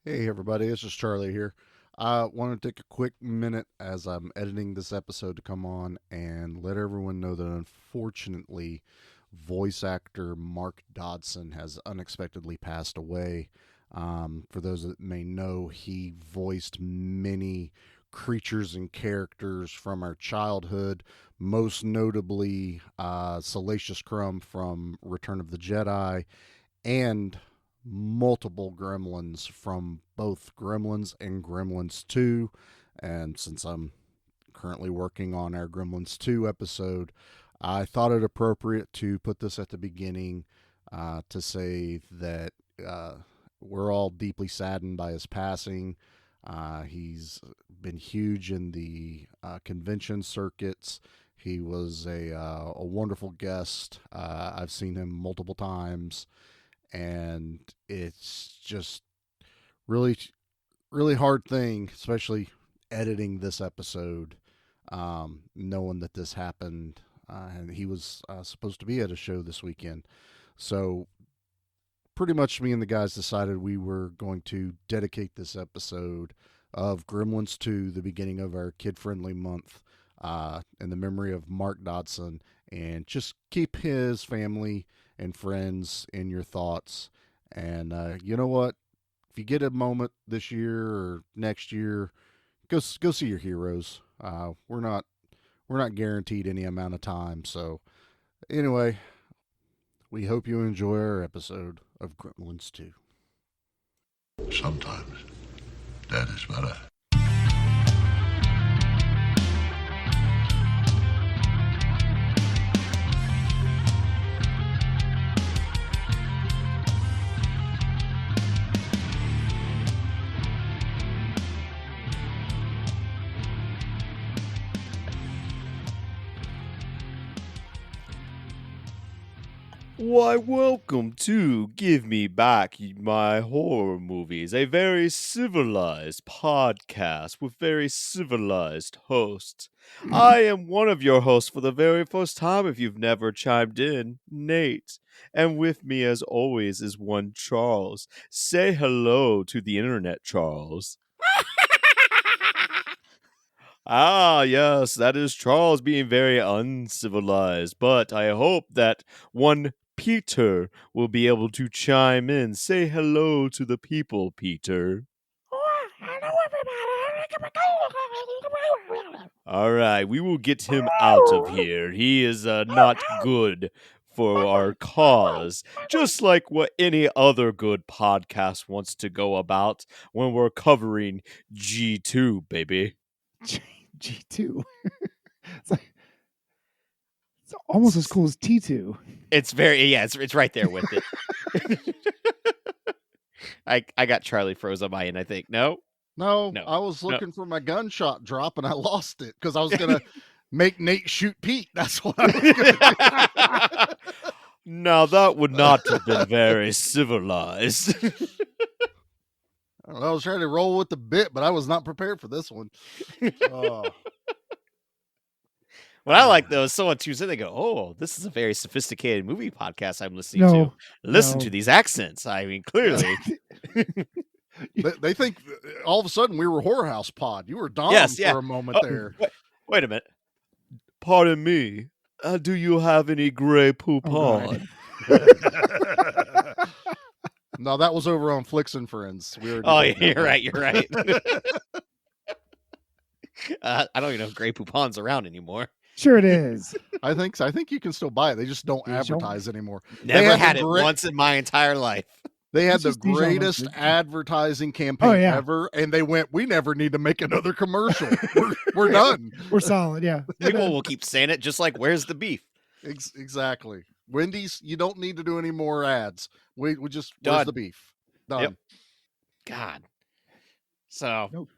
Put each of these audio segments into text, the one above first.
Hey everybody, it's just Charlie here. I want to take a quick minute as I'm editing this episode to come on and let everyone know that unfortunately, voice actor Mark Dodson has unexpectedly passed away. For those that may know, he voiced many creatures and characters from our childhood, most notably Salacious Crumb from Return of the Jedi and multiple gremlins from both Gremlins and Gremlins 2. And since I'm currently working on our Gremlins 2 episode, I thought it appropriate to put this at the beginning to say that we're all deeply saddened by his passing. He's been huge in the convention circuits. He was a wonderful guest. I've seen him multiple times, and it's just really really hard thing, especially editing this episode, knowing that this happened, and he was supposed to be at a show this weekend. So pretty much me and the guys decided we were going to dedicate this episode of Gremlins to the beginning of our kid friendly month, in the memory of Mark Dodson, and just keep his family and friends in your thoughts. And you know what? If you get a moment this year or next year, go see your heroes. We're not guaranteed any amount of time. So anyway, we hope you enjoy our episode of Gremlins 2. Sometimes that is better. Why, welcome to Give Me Back My Horror Movies, a very civilized podcast with very civilized hosts. I am one of your hosts for the very first time if you've never chimed in, Nate. And with me, as always, is one Charles. Say hello to the internet, Charles. Ah, yes, that is Charles being very uncivilized, but I hope that one Peter will be able to chime in. Say hello to the people, Peter. All right, we will get him out of here. He is not good for our cause, just like what any other good podcast wants to go about when we're covering G2, baby. G2. It's like it's almost as cool as T2. It's very it's right there with it. I got Charlie froze on my end, I think. No? No, No. I was No. looking for my gunshot drop and I lost it because I was gonna make Nate shoot Pete. That's what I was gonna do. Now that would not have been very civilized. I was trying to roll with the bit, but I was not prepared for this one. Oh. What I like though is someone tunes in, they go, "Oh, this is a very sophisticated movie podcast I'm listening to. No, Listen no. to these accents." I mean, clearly. They think all of a sudden we were Whorehouse Pod. You were Dom Yes, yeah. for a moment Oh, there. Wait a minute. Pardon me. Do you have any gray poop God. on? No, that was over on Flicks and Friends. We already Oh, did that you're one. right. You're right. I don't even know if Grey Poupon's around anymore. Sure it is. I think so. I think you can still buy it. They just don't They don't. advertise anymore. Never had the it great- once in my entire life. They had It's the just Dijon greatest mustard. advertising campaign Oh, yeah. ever, and they went, "We never need to make another commercial. We're done." We're solid, yeah. People will keep saying it, just like, "Where's the beef?" Exactly. Wendy's, you don't need to do any more ads. We just Done. where's the beef? Done. Yep. God. So, Nope.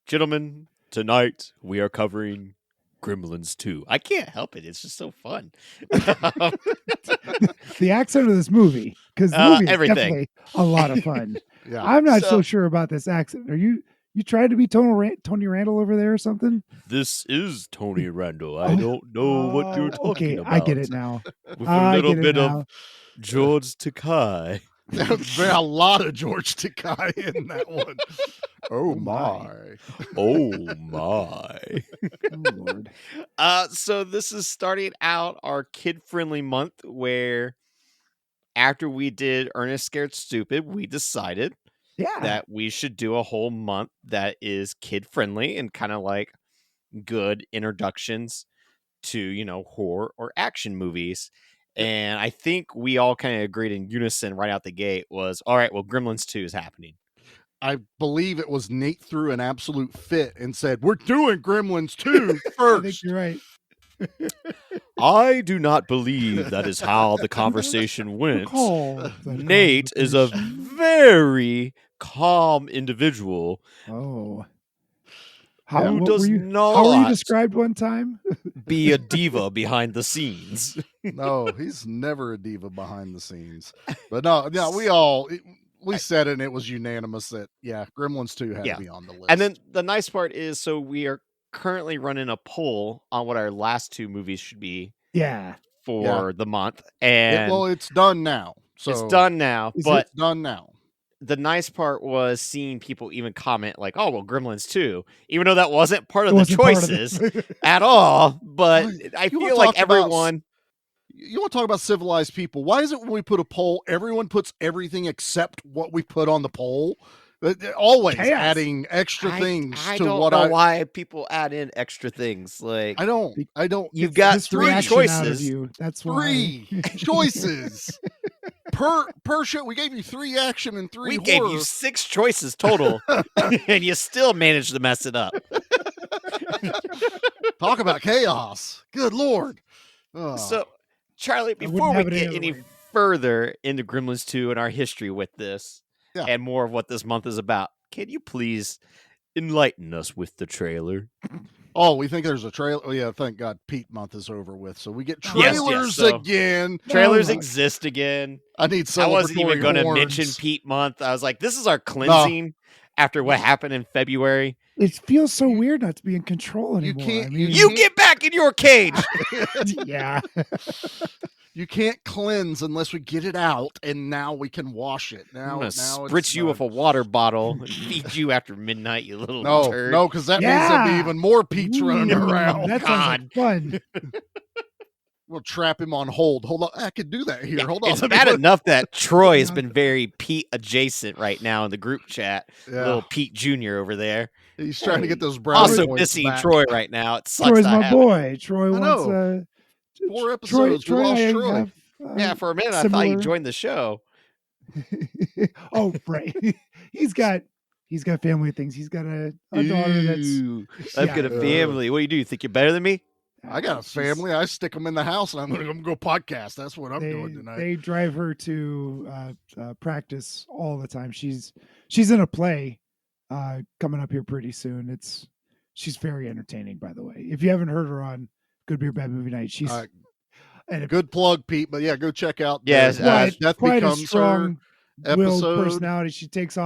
gentlemen, tonight we are covering Gremlins 2. I can't help it. It's just so fun. The accent of this movie, because the movie is everything. definitely a lot of fun. Yeah. I'm not so So- sure about this accent. Are you trying to be Tony Randall over there or something? This is Tony Randall. I don't know what you're talking okay, about. I get it now. With a I little get it bit now. of George Takai. There's a lot of George Takei in that one. Oh, Oh, my. Oh my. Oh, Lord. So this is starting out our kid-friendly month where after we did Ernest Scared Stupid, we decided Yeah. that we should do a whole month that is kid-friendly and kind of like good introductions to, horror or action movies. And I think we all kind of agreed in unison right out the gate was, all right, well, Gremlins 2 is happening. I believe it was Nate threw an absolute fit and said, "We're doing Gremlins 2 first." I think you're right. I do not believe that is how the conversation went. Recall the Nate is a conversation. very calm individual Oh. who what does were you, not how were you described one time? be a diva behind the scenes. No, he's never a diva behind the scenes. But no, we said it and it was unanimous that, yeah, Gremlins 2 had Yeah. to be on the list. And then the nice part is, so we are currently running a poll on what our last two movies should be Yeah. for the month. And it's done now. So it's done now. Is But it's done now. the nice part was seeing people even comment like, oh, well, Gremlins 2, even though that wasn't part of It the wasn't part of choices it. at all. But I You wanna feel like talk about everyone... You want to talk about civilized people? Why is it when we put a poll, everyone puts everything except what we put on the poll? They're always Chaos. adding extra things I to don't what know why people add in extra things. Like, I don't. you've It's got this three reaction out of choices. you. That's why. 3 choices per show. We gave you 3 action and 3 We horror. gave you 6 choices total, and you still managed to mess it up. Talk about chaos. Good Lord. Oh. So, Charlie, wouldn't before we have it any get other any way. further into Gremlins 2 and our history with this, Yeah. and more of what this month is about, can you please enlighten us with the trailer? Oh, we think there's a trailer. Oh, yeah, thank God Pete month is over with. So we get Yes, trailers so- again. Trailers No. exist again. I need I wasn't even celebratory going to horns. mention Pete month. I was like, this is our cleansing after what happened in February. It feels so weird not to be in control You anymore. can't- I mean, You get back in your cage. yeah. You can't cleanse unless we get it out, and now we can wash it. I'm Now, gonna now spritz you with a water bottle and feed you after midnight, you little turd. no, because that means there'll be Yeah. even more Pete's running Ooh, around. That sounds like fun. We'll trap him on hold. Hold on, I could do that here. Yeah, Hold on. it's let me bad put- enough that Troy has Yeah. been very Pete adjacent right now in the group chat. Yeah, Little Pete Jr. over there. he's trying to get those brownie Also points missing back. Troy right now. It sucks. Troy's to my have it. boy. Troy I wants know. 4 Troy, episodes. Troy we lost and I Troy. have, Yeah, for a minute I thought you similar- joined the show. Oh, right. He's got family things. He's got a daughter that's Ooh, I've got a family. What do? You think you're better than me? I got a family. I stick them in the house, and I'm going to go podcast. That's what I'm doing tonight. They drive her to practice all the time. She's in a play coming up here pretty soon. She's very entertaining, by the way. If you haven't heard her on Good Beer Bad Movie Night, she's and if, Good plug, Pete. But yeah, go check out. Yeah, Death quite a Becomes Her strong willed episode. personality. She takes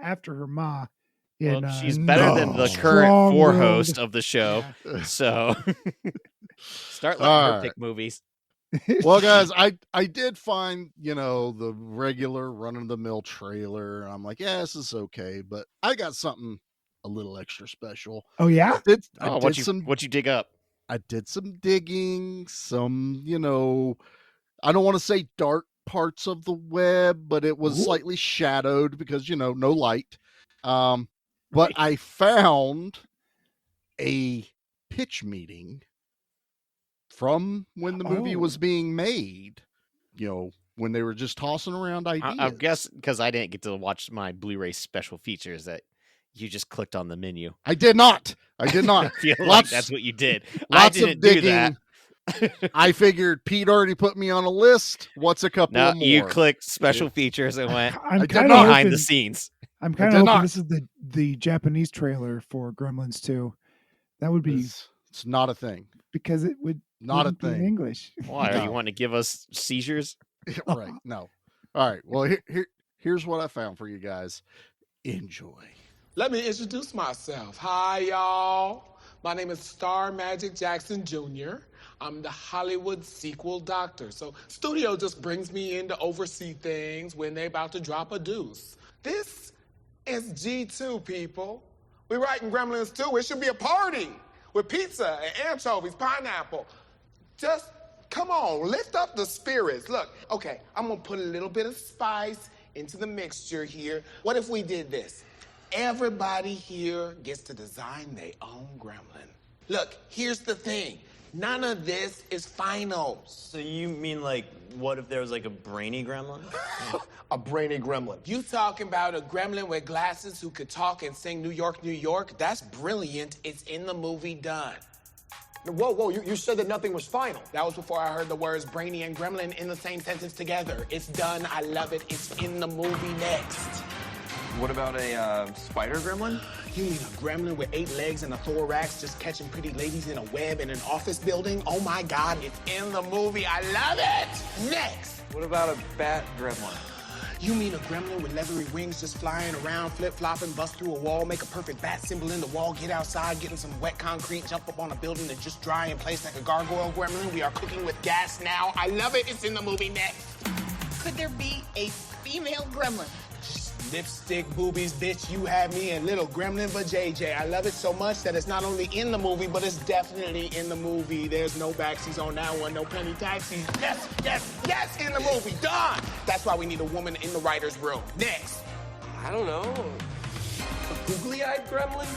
after her ma. Well, she's better than the current strong-willed- host of the show. Yeah. So start letting All her right. pick movies. Well, guys, I did find, the regular run-of-the-mill trailer. I'm like, yeah, this is okay, but I got something a little extra special. Oh yeah. I What did you dig up? I did some digging, some, I don't want to say dark parts of the web, but it was Ooh. slightly shadowed because, no light. But I found a pitch meeting from when the movie was being made, when they were just tossing around ideas. I guess because I didn't get to watch my Blu-ray special features that you just clicked on the menu. I did not. I feel like Lots- that's what you did. I Lots didn't of do digging. that. I figured Pete already put me on a list. What's a couple No, of more? you clicked special features and went I'm did kind not. of behind hoping, the scenes. I'm I kind did of not. hoping this is the Japanese trailer for Gremlins 2. That would be It's not a thing. because it would Not a wouldn't be in thing. English. Why are you No. wanting to give us seizures? Right. No. All right. Well, here's what I found for you guys. Enjoy. Let me introduce myself. Hi, y'all. My name is Star Magic Jackson Jr. I'm the Hollywood sequel doctor. So studio just brings me in to oversee things when they about to drop a deuce. This is G2, people. We're writing Gremlins 2. It should be a party with pizza and anchovies, pineapple. Just come on, lift up the spirits. Look, okay, I'm gonna put a little bit of spice into the mixture here. What if we did this? Everybody here gets to design their own gremlin. Look, here's the thing. None of this is final. So you mean like, what if there was like a brainy gremlin? A brainy gremlin. You talking about a gremlin with glasses who could talk and sing New York, New York? That's brilliant. It's in the movie done. Whoa, you said that nothing was final. That was before I heard the words brainy and gremlin in the same sentence together. It's done. I love it. It's in the movie next. What about a spider gremlin? You mean a gremlin with 8 legs and a thorax just catching pretty ladies in a web in an office building? Oh my God, it's in the movie. I love it. Next. What about a bat gremlin? You mean a gremlin with leathery wings just flying around, flip-flopping, bust through a wall, make a perfect bat symbol in the wall, get outside, get in some wet concrete, jump up on a building that just dry in place like a gargoyle gremlin? We are cooking with gas now. I love it. It's in the movie next. Could there be a female gremlin? Lipstick boobies, bitch, you have me a little gremlin for JJ. I love it so much that it's not only in the movie, but it's definitely in the movie. There's no backsies on that one, no penny taxis. Yes, in the movie, done. That's why we need a woman in the writer's room. Next. I don't know. A googly-eyed gremlin?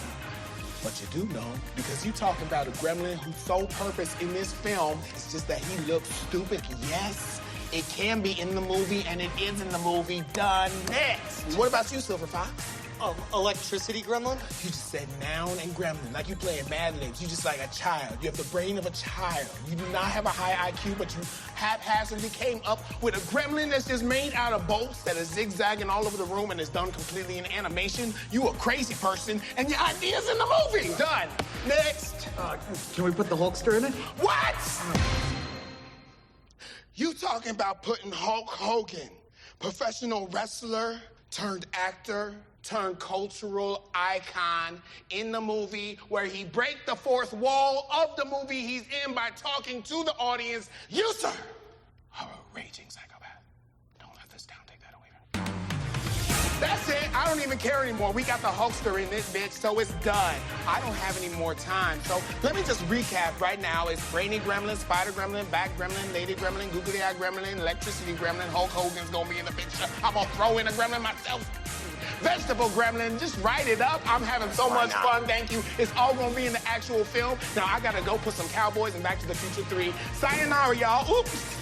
But you do know, because you talking about a gremlin whose sole purpose in this film is just that he looks stupid. Yes, it can be in the movie, and it is in the movie. Done. Next. What about you, Silver Fox? Electricity gremlin? You just said noun and gremlin, like you playing Mad Libs. You just like a child. You have the brain of a child. You do not have a high IQ, but you haphazardly came up with a gremlin that's just made out of bolts that is zigzagging all over the room and is done completely in animation. You a crazy person, and your idea's in the movie. Done. Next. Can we put the Hulkster in it? What? You talking about putting Hulk Hogan, professional wrestler turned actor turned cultural icon, in the movie where he break the fourth wall of the movie he's in by talking to the audience. You, sir, are a raging psychopath. Don't let this down. Take that away from me. That's it. I don't even care anymore. We got the Hulkster in this bitch, so it's done. I don't have any more time. So let me just recap right now. It's Brainy Gremlin, Spider Gremlin, Back Gremlin, Lady Gremlin, Googly Eye Gremlin, Electricity Gremlin, Hulk Hogan's gonna be in the picture. I'm gonna throw in a gremlin myself. Vegetable Gremlin, just write it up. I'm having so much fun, thank you. It's all gonna be in the actual film. Now I gotta go put some Cowboys and Back to the Future 3. Sayonara, y'all. Oops.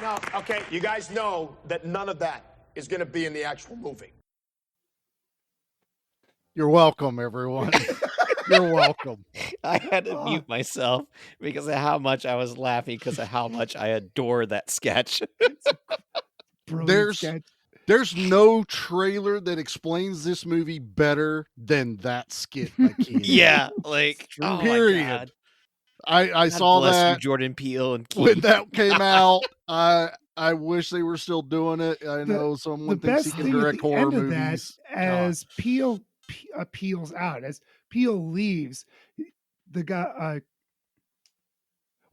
Now, okay, you guys know that none of that is going to be in the actual movie. You're welcome, everyone. You're welcome. I had to mute myself because of how much I was laughing because of how much I adore that sketch. There's no trailer that explains this movie better than that skit by Keenan. Yeah, like, oh period. my God. I saw bless that you, Jordan Peele and Keith. when that came out. I wish they were still doing it. I know someone thinks he can direct horror movies. As Peele peels out, as Peele leaves, the guy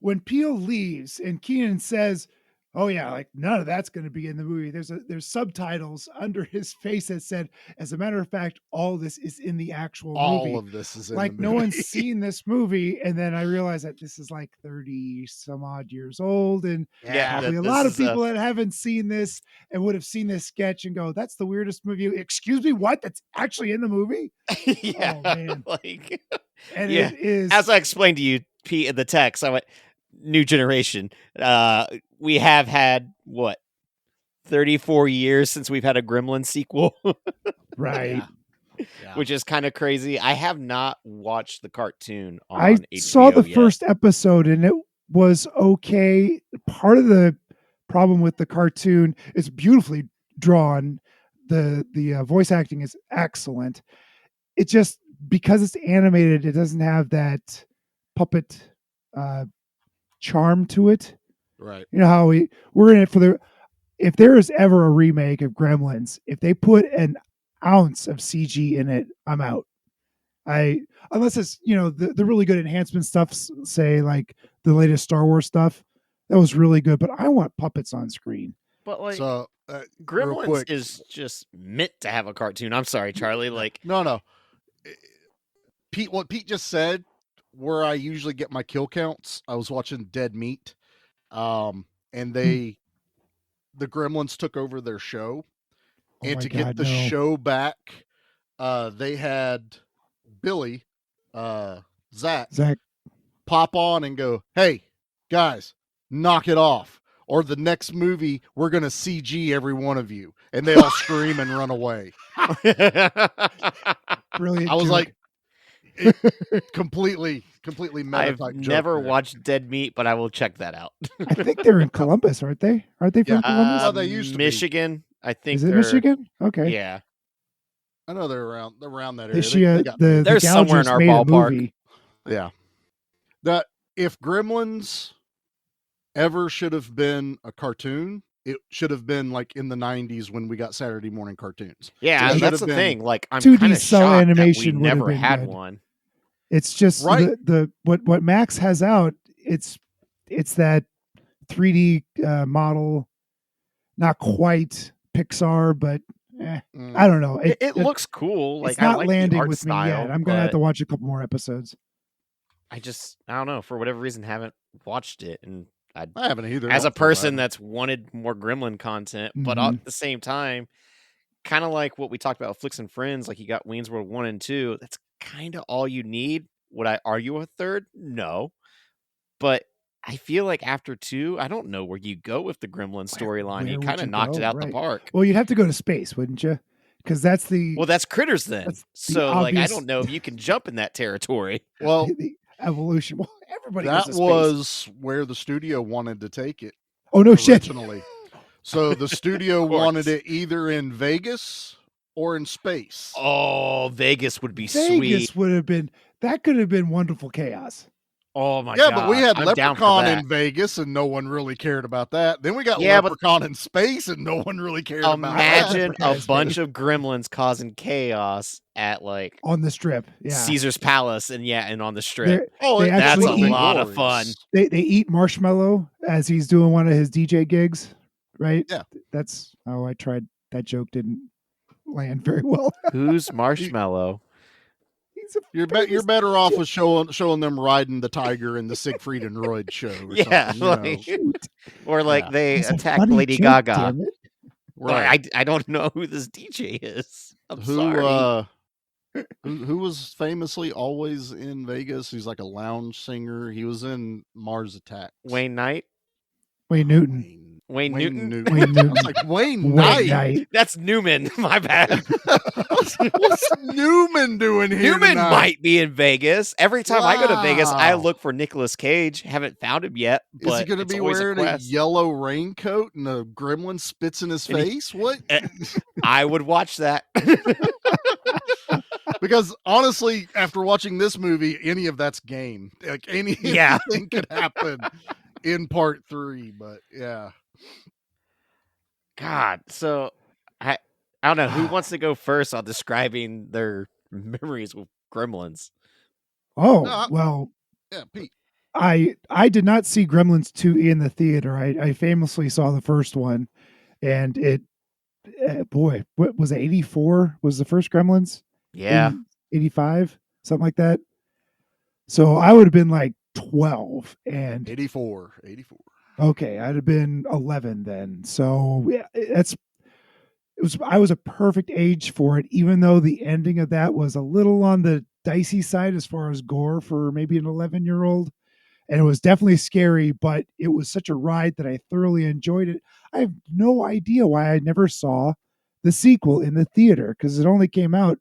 when Peele leaves and Keenan says, "Oh yeah, like none of that's going to be in the movie." There's subtitles under his face that said, "As a matter of fact, all this is in the actual movie." All of this is in like the movie. No one's seen this movie, and then I realized that this is like 30 some odd years old, and probably a lot of people that haven't seen this and would have seen this sketch and go, "That's the weirdest movie." Excuse me, what? That's actually in the movie? Yeah, oh man! Like, and yeah. it is, as I explained to you, Pete, in the text, I went, "New generation." We have had what 34 years since we've had a Gremlin sequel, right? Yeah. Which is kind of crazy. I have not watched the cartoon on I HBO saw the yet. first episode and it was okay. Part of the problem with the cartoon is beautifully drawn. The voice acting is excellent. It just, because it's animated, it doesn't have that puppet charm to it. Right. You know how we're in it for if there is ever a remake of Gremlins, if they put an ounce of CG in it, I'm out. Unless it's the really good enhancement stuff, say like the latest Star Wars stuff, that was really good. But I want puppets on screen. But like So, real Gremlins quick, is just meant to have a cartoon. I'm sorry, Charlie. Like no. Pete, what Pete just said, where I usually get my kill counts, I was watching Dead Meat, and the Gremlins took over their show, Oh and my to God, get the no. show back, they had Billy, Zach, pop on and go, "Hey, guys, knock it off, or the next movie we're gonna CG every one of you," and they all scream and run away. Brilliant. I was joke. like, completely meta I've type joke never there. watched Dead Meat, but I will check that out. I think they're in Columbus, aren't they? Aren't they from Yeah. Columbus? Well, they used to be. Michigan. I think Is it they're Michigan? Okay. Yeah. I know they're around that area. She, They got the They're somewhere in Gougers our made a ballpark. movie. yeah. That if Gremlins ever should have been a cartoon, it should have been like in the 90s when we got Saturday morning cartoons. Yeah, It should that's have the been thing. Like I'm 2D kind of cell shocked that we animation would have never been had good. one. It's just Right. the what Max has out. It's that 3D model, not quite Pixar, but I don't know. It looks cool. Like It's not I like landing the art with style, me yet. I'm gonna have but to watch a couple more episodes. I don't know, for whatever reason haven't watched it, and I haven't either. as a Don't feel person bad. that's wanted more Gremlin content, but Mhm. at the same time, kind of like what we talked about with Flicks and Friends, like you got Wayne's World 1 and 2, that's kind of all you need. Would I argue a third? No. But I feel like after 2, I don't know where you go with the Gremlin storyline. Where You would kind of you knocked it go? out the Right. park. Well, you'd have to go to space, wouldn't you? Because that's the Well, that's Critters then. that's the So like I obvious- don't know if you can jump in that territory. Well, the evolution. Well, everybody goes that to space. was where the studio wanted to take it Oh no shit. originally. So the studio Of course. wanted it either in Vegas or in space. Oh, Vegas would be Vegas sweet. would have been that could have been wonderful chaos. Oh my Yeah, god. but we had I'm down for Leprechaun that. in Vegas, and no one really cared about that. Then we got Yeah, but- Leprechaun in space, and no one really cared about that. Imagine a Leprechaun bunch space. of gremlins causing chaos at like On the strip. Yeah. Caesar's Palace and on the strip. They're- Oh, They That's actually a eat- lot of fun. glorious. They eat marshmallow as he's doing one of his DJ gigs, right? Yeah. That's I tried that joke didn't land very well. Who's Marshmallow? He's a You're famous- better off with showing them riding the tiger in the Siegfried and Roy show. Or Yeah, something, you know. like- Or like Yeah. they It's a attack funny Lady joke, Gaga. damn it. Right. I don't know who this DJ is. I'm who sorry. who was famously always in Vegas? He's like a lounge singer. He was in Mars Attacks. Wayne Knight? Wayne Newton. Wayne Newton? Wayne I Newton. was like Wayne Wayne Knight. Knight. That's Newman. My bad. What's Newman doing here? Newman tonight? might be in Vegas. Every time I go to Vegas, I Wow. look for Nicolas Cage. Haven't found him yet, but Is he going to it's be always wearing a a quest. yellow raincoat and a gremlin spits in his And he- face? What? I would watch that. Because honestly, after watching this movie, any of that's game. Like Yeah. anything could happen in part 3. But yeah, God, so I don't know who wants to go first on describing their memories with Gremlins. Oh, No, well, yeah, Pete. I did not see Gremlins 2 in the theater. I famously saw the first one, and it, boy, what was it? 84 was the first Gremlins. Yeah, 85, something like that. So I would have been like 12, and 84. okay, I'd have been 11 then. So yeah, I was a perfect age for it, even though the ending of that was a little on the dicey side as far as gore for maybe an 11-year-old. And it was definitely scary, but it was such a ride that I thoroughly enjoyed it. I have no idea why I never saw the sequel in the theater, because it only came out,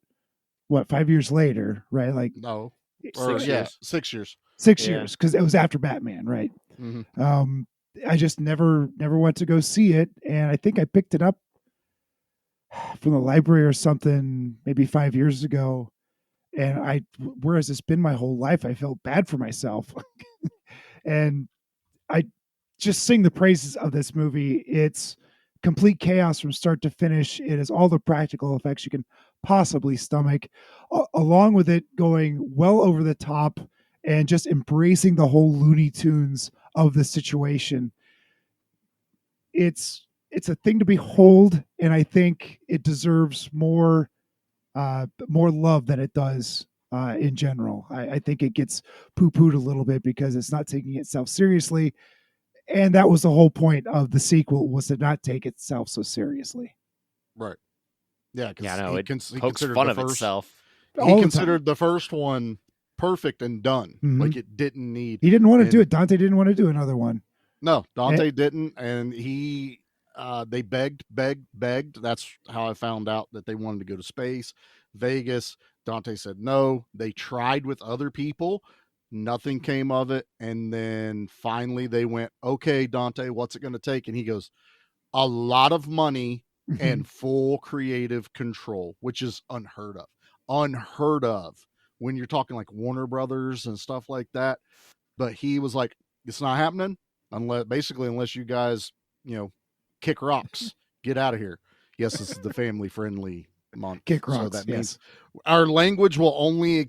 5 years later, right? Like No. 6 Or, years. yeah, 6 years. 6 Yeah. years, because it was after Batman, right? Mhm. I just never went to go see it, and I think I picked it up from the library or something maybe 5 years ago. And whereas it's been my whole life, I felt bad for myself. And I just sing the praises of this movie. It's complete chaos from start to finish. It is all the practical effects you can possibly stomach, along with it going well over the top and just embracing the whole Looney Tunes of the situation. It's a thing to behold, and I think it deserves more love than it does in general. I think it gets poo-pooed a little bit because it's not taking itself seriously, and that was the whole point of the sequel, was to not take itself so seriously. Right. Yeah, Yeah, because no, he, it he pokes considered fun the of first. itself. He All the time. considered the first one perfect and done. Mhm. Like it didn't need. He didn't want to and do it. Dante didn't want to do another one. No, Dante didn't, and they begged. That's how I found out that they wanted to go to space, Vegas. Dante said no. They tried with other people, nothing came of it, and then finally they went, "Okay, Dante, what's it going to take?" And he goes, "A lot of money and full creative control," which is unheard of. Unheard of when you're talking like Warner Brothers and stuff like that. But he was like, "It's not happening unless you guys, kick rocks, get out of here." Yes, this is the family friendly month, Kick so rocks, that means yes. our language will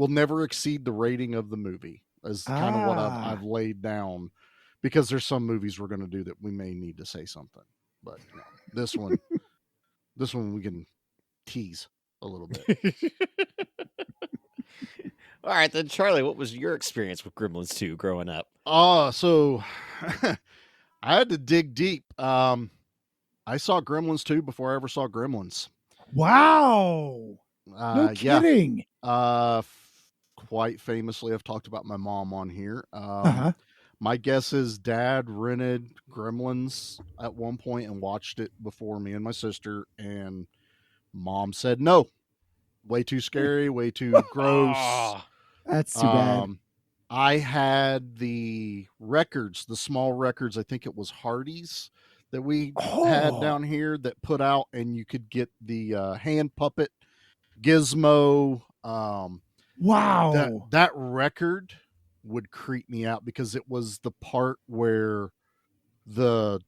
never exceed the rating of the movie. Is kind of what I've laid down, because there's some movies we're going to do that we may need to say something, but this one we can tease a little bit. All right, then, Charlie, what was your experience with Gremlins 2 growing up? So I had to dig deep. I saw Gremlins 2 before I ever saw Gremlins. Wow. No Yeah. kidding. Quite famously, I've talked about my mom on here. Uh-huh. My guess is Dad rented Gremlins at one point and watched it before me and my sister, and Mom said no. Way too scary, way too gross. Oh, That's too bad. I had the records, the small records. I think it was Hardee's that we had down here that put out, and you could get the hand puppet gizmo. Wow. That record would creep me out because it was the part where the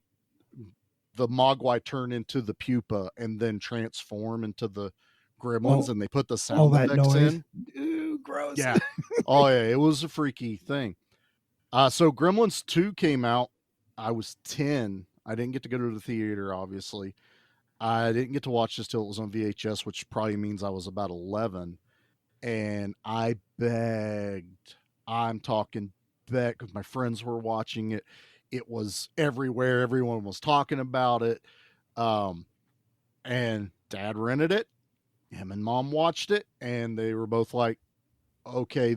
Mogwai turn into the pupa and then transform into the gremlins, and they put the all sound that effects noise. in. Ooh, gross. Yeah. Oh yeah, it was a freaky thing. So Gremlins 2 came out. I was 10. I didn't get to go to the theater, obviously. I didn't get to watch this till it was on VHS, which probably means I was about 11. And I begged. I'm talking begged, because my friends were watching it. It was everywhere. Everyone was talking about it. And Dad rented it. Him and Mom watched it, and they were both like, "Okay,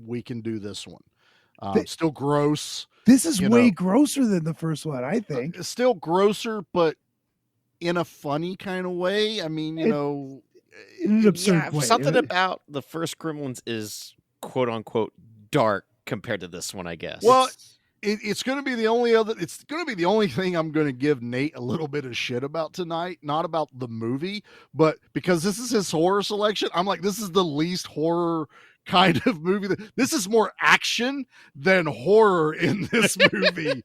we can do this one." Still gross. This is way grosser than the first one, I think. It's still grosser, but in a funny kind of way. I mean, in an absurd way. Something about the first Gremlins is quote unquote dark compared to this one, I guess. Well, it's going to be the only thing I'm going to give Nate a little bit of shit about tonight. Not about the movie, but because this is his horror selection. I'm like, this is the least horror kind of movie. This is more action than horror in this movie.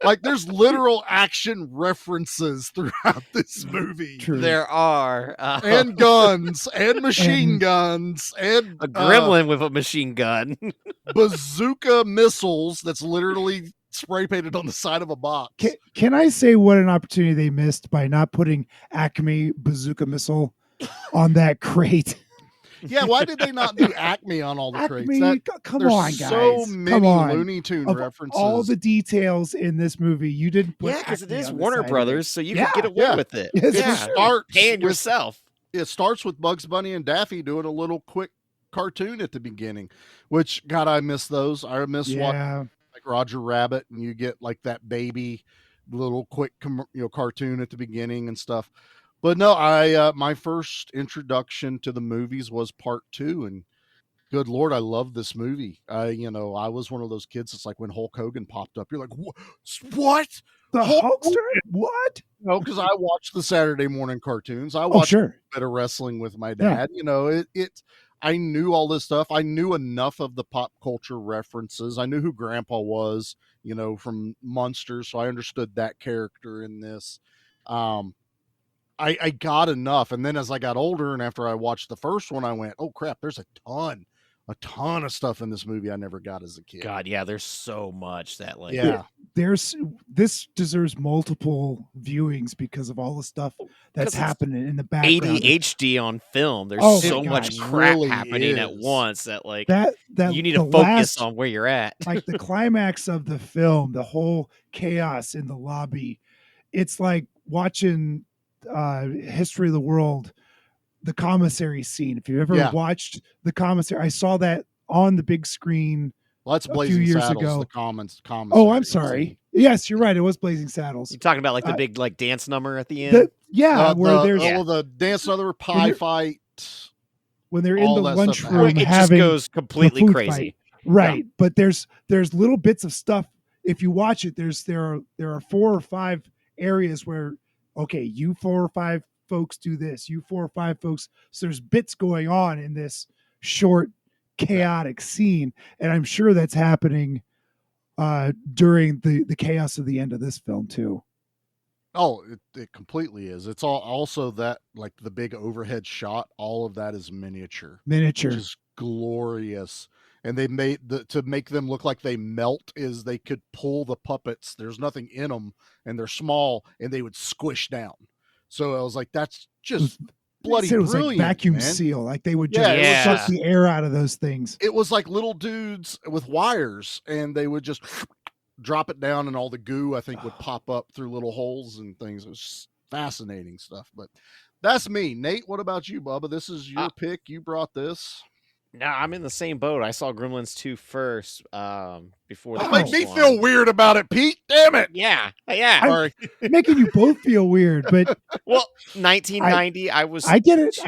Like, there's literal action references throughout this movie. True. There are. And guns, and machine guns, and a gremlin with a machine gun. bazooka missiles that's literally spray painted on the side of a box. Can I say what an opportunity they missed by not putting Acme bazooka missile on that crate? Yeah, why did they not do Acme on all the crates? Come on, guys. So many come on. Looney Tune of references. All the details in this movie, you didn't put. Yeah, because it Acme is on the Warner side of Brothers, it. so you can get away with it. Yes, It starts paying with- yourself. It starts with Bugs Bunny and Daffy doing a little quick cartoon at the beginning, which, God, I miss those. I miss watching like Roger Rabbit, and you get like that baby little quick cartoon at the beginning and stuff. But no, I my first introduction to the movies was part 2, and good Lord, I love this movie. I was one of those kids. It's like when Hulk Hogan popped up, you're like, what? The Hulkster? What? No, because I watched the Saturday morning cartoons. I watched a bit of wrestling with my dad. I knew all this stuff. I knew enough of the pop culture references. I knew who Grandpa was, from Munsters, so I understood that character in this. I got enough. And then as I got older and after I watched the first one, I went, oh crap, there's a ton of stuff in this movie I never got as a kid. God, yeah, there's so much that like Yeah. This deserves multiple viewings because of all the stuff that's 'cause it's happening in the background. ADHD on film. There's Oh so my much gosh. crap Really happening at is. once that like that you need the to focus last, on where you're at. like the climax of the film, the whole chaos in the lobby. It's like watching History of the World, the commissary scene. If you ever Yeah. watched the commissary, I saw that on the big screen Well, that's a few Blazing years Saddles, ago. the commons. Oh, I'm sorry. Yes, you're right. It was Blazing Saddles. You talking about like the Uh, big like dance number at the end? Where there's the dance, another When pie you're- fight. when they're in all the that stuff lunchroom Where happens. it just having goes completely food crazy. fight. Right. But there's little bits of stuff. If you watch it, there are 4 or 5 areas where, okay, you 4 or 5 folks do this, you 4 or 5 folks. So there's bits going on in this short, chaotic scene. And I'm sure that's happening during the chaos of the end of this film too. Oh, it completely is. It's all also that like the big overhead shot. All of that is miniature, Miniature. which is glorious. And they made to make them look like they melt is they could pull the puppets. There's nothing in them, and they're small, and they would squish down. So I was like, that's just bloody it was brilliant, like vacuum man. seal. Like they would just Yeah. suck the air out of those things. It was like little dudes with wires, and they would just drop it down, and all the goo I think would pop up through little holes and things. It was just fascinating stuff. But that's me, Nate. What about you, Bubba? This is your pick. You brought this. No, I'm in the same boat. I saw Gremlins 2 first before the Don't make first me one. feel weird about it, Pete. Damn it. Yeah. Sorry. Making you both feel weird, but Well, 1990, I was I get it. 2,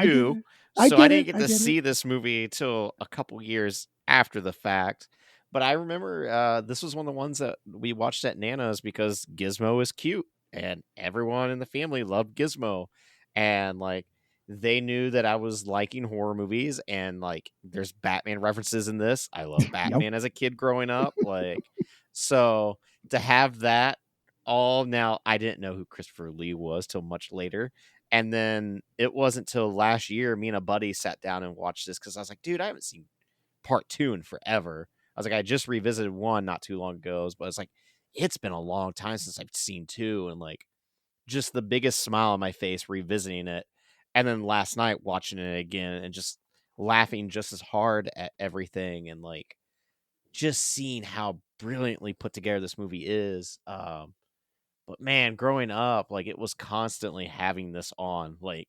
I get it. so get I didn't it. get I to get it. see this movie till a couple years after the fact. But I remember this was one of the ones that we watched at Nana's because Gizmo is cute, and everyone in the family loved Gizmo, and like they knew that I was liking horror movies, and like there's Batman references in this. I love Batman as a kid growing up, like so to have that all now. I didn't know who Christopher Lee was till much later. And then it wasn't till last year me and a buddy sat down and watched this because I was like, dude, I haven't seen part 2 in forever. I was like, I just revisited 1 not too long ago, but it's like, it's been a long time since I've seen 2, and like just the biggest smile on my face revisiting it. And then last night watching it again and just laughing just as hard at everything, and like just seeing how brilliantly put together this movie is. But man, growing up, like it was constantly having this on, like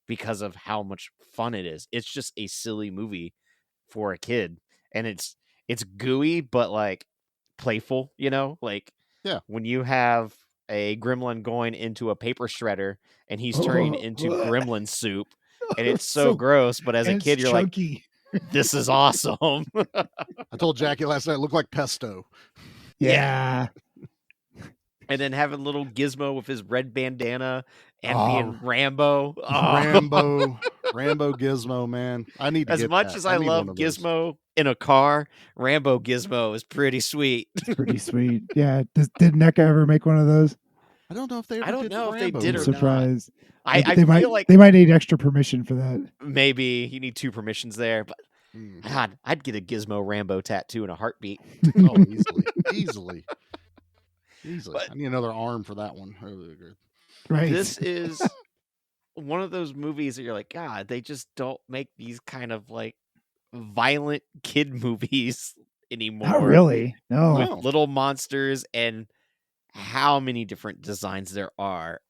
because of how much fun it is. It's just a silly movie for a kid, and it's gooey but like playful, like Yeah. when you have a gremlin going into a paper shredder and he's turning into gremlin soup, and it's so gross, but as a and kid it's you're chunky. like, this is awesome. I told Jackie last night it looked like pesto. Yeah. And then having little Gizmo with his red bandana and Oh. being Rambo. Oh. Rambo Gizmo, man. I need to As get much that. as I need love one of those. Gizmo in a car, Rambo Gizmo is pretty sweet. It's pretty sweet. Yeah. Did NECA ever make one of those? I don't know if they ever I don't did know the if they Rambo did I'm or movie. not. surprised. I they feel might like they might need extra permission for that. maybe you need 2 permissions there, but Mm. God, I'd get a Gizmo Rambo tattoo in a heartbeat. Oh, easily. But- I need another arm for that one. Really good. Right. This is one of those movies that you're like, God, they just don't make these kind of like violent kid movies anymore. Not really. No. With No. little monsters and how many different designs there are,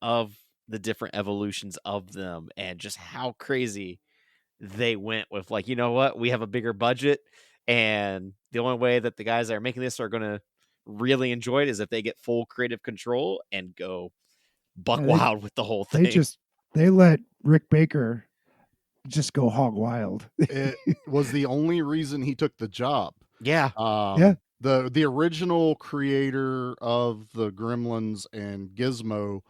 of the different evolutions of them, and just how crazy they went with like, you know what, we have a bigger budget, and the only way that the guys that are making this are going to really enjoy it is if they get full creative control and go buck Yeah, wild with the whole thing. They let Rick Baker just go hog wild. It was the only reason he took the job. Yeah. Yeah. The original creator of the Gremlins and Gizmo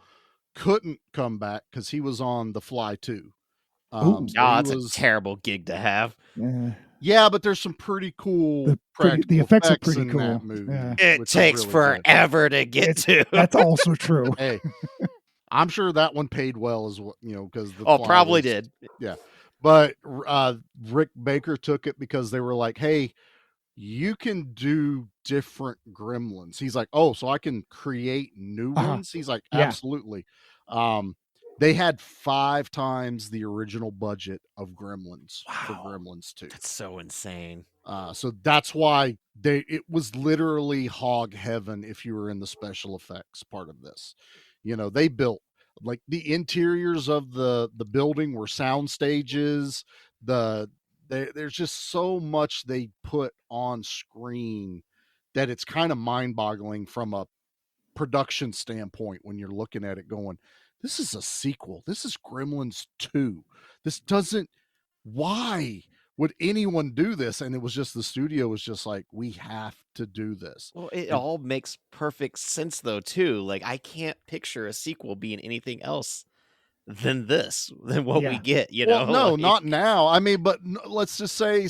couldn't come back because he was on The Fly too. Ooh. Oh, it's a terrible gig to have. Yeah. Yeah, but there's some pretty cool The practical effects are pretty in cool. that movie. Yeah. It which is takes really good. forever to get to. That's also true. Hey, I'm sure that one paid well as well, because the Oh, fly probably was, did. yeah. But Rick Baker took it because they were like, hey, you can do different gremlins. He's like, oh, so I can create new ones? He's like, Yeah. absolutely. They had 5 times the original budget of Gremlins for Wow. Gremlins 2. That's so insane. So that's why it was literally hog heaven if you were in the special effects part of this. They built like the interiors of the building were sound stages. There's just so much they put on screen that it's kind of mind-boggling from a production standpoint when you're looking at it going, this is a sequel. This is Gremlins 2. This doesn't, why would anyone do this? And it was just, the studio was just like, we have to do this. Well, it And- all makes perfect sense though too. Like I can't picture a sequel being anything else than what we Yeah. get, well, no, like- not now. I mean, but let's just say,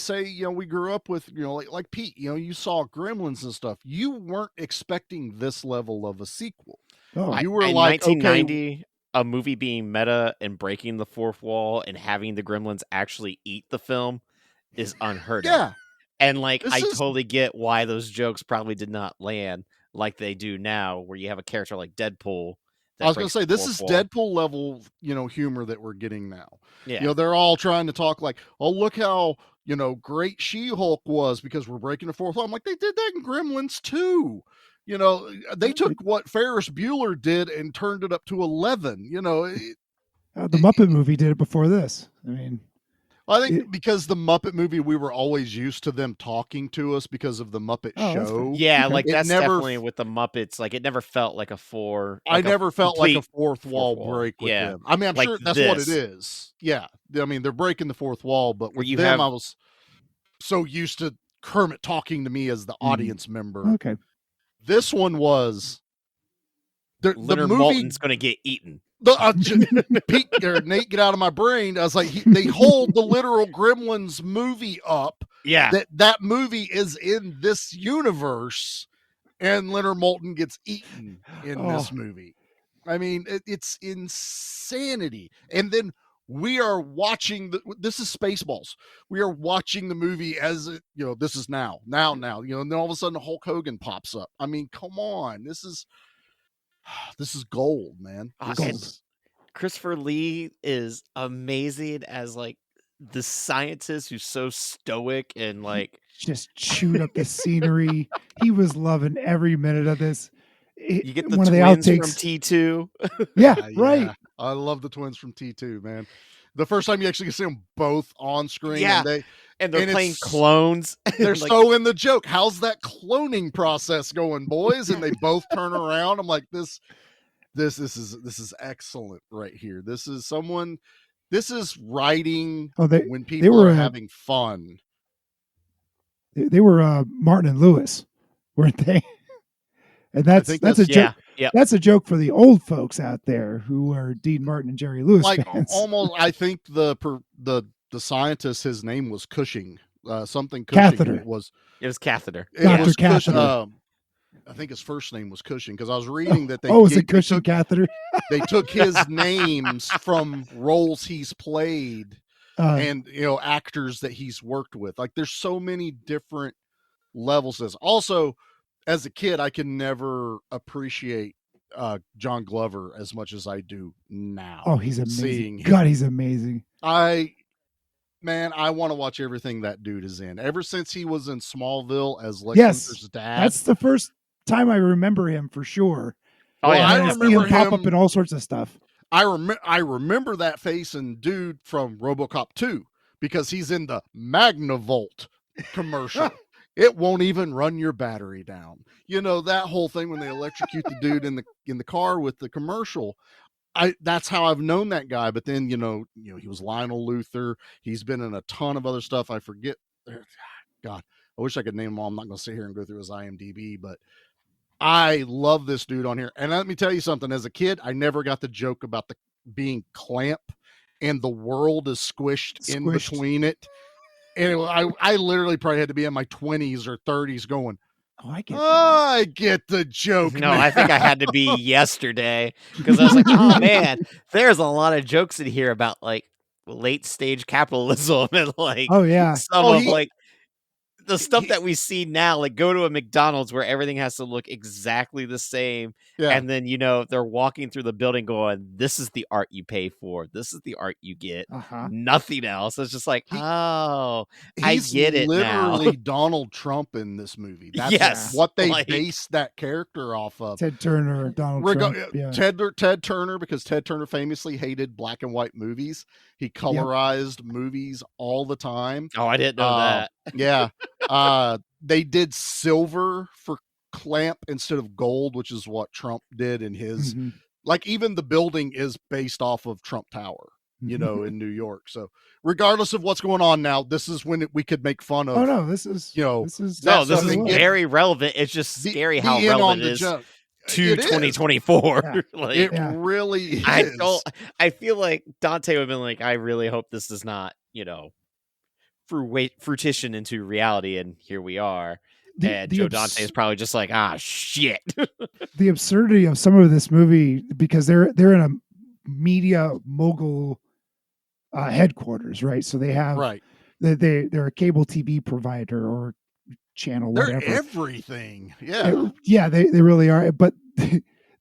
we grew up with, like Pete, you saw Gremlins and stuff. You weren't expecting this level of a sequel. Oh, You were in like, okay, 1990, a movie being meta and breaking the fourth wall and having the gremlins actually eat the film is unheard of. yeah, And like This I is- totally get why those jokes probably did not land like they do now, where you have a character like Deadpool. I was going to breaks say, the this fourth is wall. Deadpool level, humor that we're getting now. Yeah. They're all trying to talk like, oh, look how, great She-Hulk was because we're breaking the fourth wall. I'm like, they did that in Gremlins too. They took what Ferris Bueller did and turned it up to 11. the Muppet movie did it before this. I mean, I think because the Muppet movie, we were always used to them talking to us because of the Muppet Oh, that's fair. show. Yeah, Okay. like It that's never definitely with the Muppets. Like it never felt like a four. I like a never felt like a complete fourth wall wall. break with Yeah. them. I mean, I'm Like sure that's what it this. is. Yeah. I mean, they're breaking the fourth wall, but Where with you them, have- I was so used to Kermit talking to me as the audience member. Okay. This one was the Leonard movie. Maltin's going to get eaten. Pete or Nate, get out of my brain. I was like, they hold the literal Gremlins movie up. Yeah. That movie is in this universe, and Leonard Maltin gets eaten in this movie. I mean, it's insanity. And then we are watching this is Spaceballs. We are watching the movie as this is now, and then all of a sudden Hulk Hogan pops up. I mean, come on, this is gold, man. This And is- Christopher Lee is amazing as like the scientist who's so stoic and like Just chewed up the scenery. He was loving every minute of this. you get the one of the twins from outtakes. T2. Yeah, yeah, right. I love the twins from T2, man. The first time you actually see them both on screen, Yeah. and And they're playing clones. they're Like, so in the joke. How's that cloning process going, boys? And they both turn around. I'm like, this is excellent right here. This is writing when people were are having fun. They were Martin and Lewis, weren't they? And that's think a that's- joke. Yeah. That's a joke for the old folks out there who are Dean Martin and Jerry Lewis Like fans. almost, I think the scientist, his name was Cushing, something Cushing. Catheter. It was Catheter. Dr. Cushing. Catheter. I think his first name was Cushing because I was reading that they was it they Cushing took- Catheter? they took his names from roles he's played and actors that he's worked with. Like there's so many different levels. Also, as a kid, I can never appreciate John Glover as much as I do now. Oh, he's amazing. Seeing him. God, he's amazing. I want to watch everything that dude is in. Ever since he was in Smallville as Lex Yes, Luthor's dad. That's the first time I remember him for sure. Oh, yeah. I And see remember him pop up him- in all sorts of stuff. I remember that face and dude from RoboCop 2 because he's in the Magnavolt commercial. It won't even run your battery down. That whole thing when they electrocute the dude in the car with the commercial. That's how I've known that guy. But then he was Lionel Luthor. He's been in a ton of other stuff. I forget. God, I wish I could name them all. I'm not going to sit here and go through his IMDb, but I love this dude on here. And let me tell you something. As a kid, I never got the joke about the being clamp and the world is squished in between it. And I literally probably had to be in my 20s or 30s going, Oh, I get that. I get the joke. No, I think I had to be yesterday because I was like, oh man, there's a lot of jokes in here about like late stage capitalism and like Oh yeah. some Oh, of he- like the stuff he- that we see now. Like go to a McDonald's where everything has to look exactly the same, Yeah. and then they're walking through the building going, "This is the art you pay for. This is the art you get. Uh-huh. Nothing else." It's just like, He- oh, I He's get it now. literally Donald Trump in this movie. That's Yes, what they like- based that character off of. Ted Turner, Donald Trump. Yeah. Ted Turner, because Ted Turner famously hated black and white movies. He colorized movies all the time. Oh, I didn't know that. Yeah. They did silver for Clamp instead of gold, which is what Trump did in his. Mhm. Like, even the building is based off of Trump Tower, Mm-hmm. in New York. So regardless of what's going on now, this is when we could make fun of. Oh no, this is this This That's is something get- very relevant. It's just scary how in on relevant the it is joke. to It is. 2024. Yeah. Like, It Yeah. really is. I feel like Dante would have been like, I really hope this does not, fruition into reality, and here we are. And Joe Dante is probably just like, shit. The absurdity of some of this movie, because they're in a media mogul headquarters, right? So they have Right. they're a cable TV provider or channel, They're whatever. everything. Yeah. Yeah, they really are. But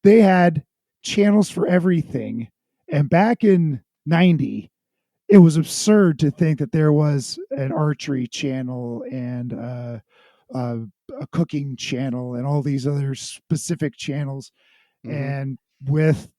they had channels for everything. And back in 90, it was absurd to think that there was an archery channel and a cooking channel and all these other specific channels. Mhm. And with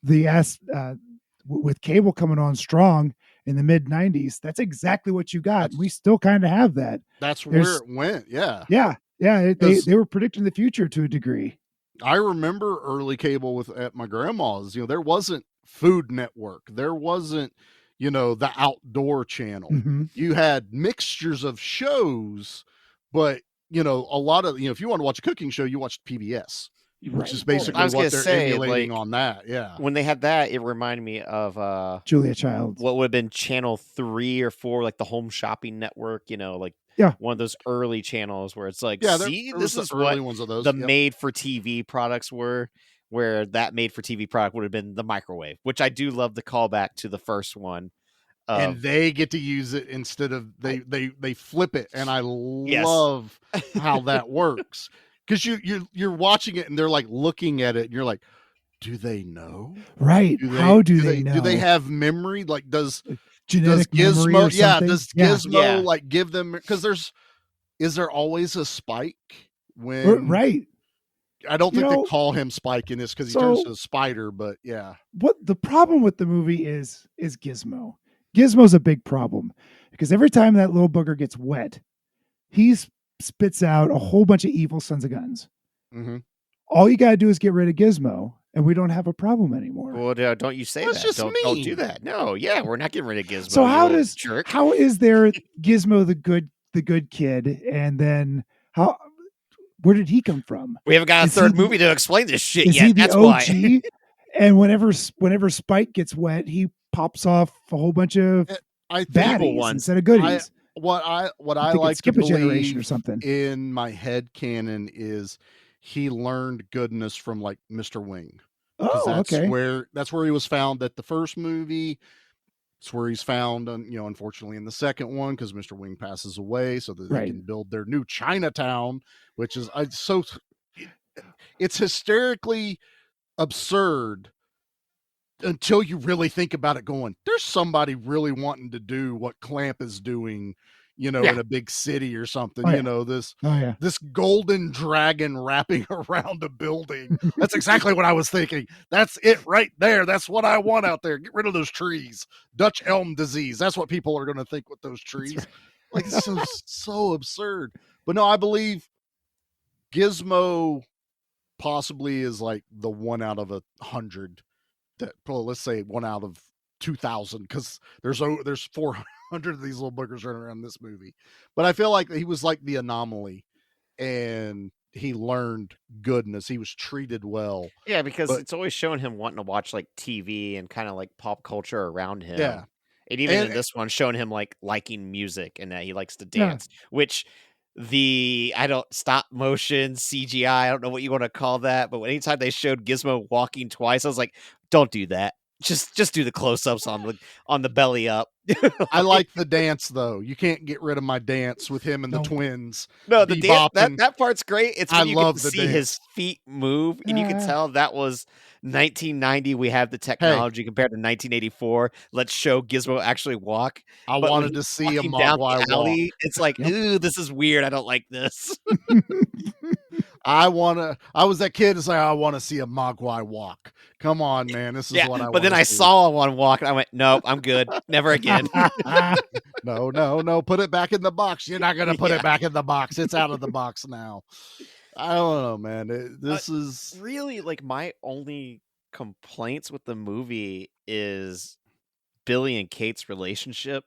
with cable coming on strong in the mid 90s, that's exactly what you got. We still kind of have that. That's where There's- it went. Yeah. Yeah. They 'Cause- they were predicting the future to a degree. I remember early cable at my grandma's. There wasn't Food Network. There wasn't, the outdoor channel. Mhm. You had mixtures of shows, but a lot of if you want to watch a cooking show, you watch PBS, which is basically I was what gonna they're say, emulating like, on that. Yeah. When they had that, it reminded me of Julia Childs. what would have been channel 3 or 4, like the Home Shopping Network, like Yeah. one of those early channels where it's like, Yeah, see, there this was is the early what ones of those. the Yep. made for TV products were, where that made for TV product would have been the microwave, which I do love the callback to the first one. And they get to use it instead of they flip it, and I Yes. love how that works, because you're watching it and they're like looking at it and you're like, do they know? Right. How do they know? Do they have memory? Like, does genetic memory Gizmo? or Yeah, something? does Yeah. Gizmo like give them? Because is there always a Spike when? Right. I don't You think know, they call him Spike in this because he turns so- to a spider. But yeah, What the problem with the movie is Gizmo. Gizmo's a big problem because every time that little booger gets wet, he spits out a whole bunch of evil sons of guns. Mhm. All you got to do is get rid of Gizmo, and we don't have a problem anymore. Well, don't you say That's that? just Don't do mean. that. No, yeah, we're not getting rid of Gizmo. So you how little does jerk? how is there Gizmo the good kid, and then where did he come from? We haven't got a Is he third the- movie to explain this shit Is yet. he the That's OG? why. And whenever Spike gets wet, he pops off a whole bunch of I think baddies ones. instead of goodies. what I I think like it's to skip a generation or believe something. in my head canon is he learned goodness from like Mr. Wing. 'Cause Oh, okay. that's where he was found at the first movie. It's where he's found, unfortunately, in the second one because Mr. Wing passes away, so that they Right. can build their new Chinatown, which is it's hysterically absurd until you really think about it. Going, there's somebody really wanting to do what Clamp is doing, in a big city or something. Oh, yeah. This Oh yeah. this golden dragon wrapping around a building. That's exactly what I was thinking. That's it right there. That's what I want out there. Get rid of those trees. Dutch elm disease. That's what people are going to think with those trees. Like, it's so absurd. But no, I believe Gizmo possibly is like the 1 out of 100. That, well, let's say 1 out of 2,000, because there's 400 of these little boogers running around this movie. But I feel like he was like the anomaly, and he learned goodness. He was treated well. Yeah, because But- it's always showing him wanting to watch like TV and kind of like pop culture around him. Yeah. And even And- in this one, showing him like liking music and that he likes to Yeah. dance, which I don't stop motion CGI. I don't know what you want to call that, but anytime they showed Gizmo walking twice, I was like, don't do that. Just do the close-ups on the belly up. I like the dance though. You can't get rid of my dance with him and the No. twins. No, the dance bebopping. that part's great. It's I when you get love to the see his dance. feet move, and you can tell that was 1990. We have the technology compared to 1984. Let's show Gizmo actually walk. I But when wanted to he's see a walking down Mogwai the walk. alley, it's like, Yep. ooh, this is weird. I don't like this. I was that kid who's like, I want to see a Mogwai walk. Come on, man. This is what I want. But then I saw one walk, and I went, nope, I'm good. Never again. No. Put it back in the box. You're not gonna put it back in the box. It's out of the box now. I don't know, man. This is really like my only complaints with the movie is Billy and Kate's relationship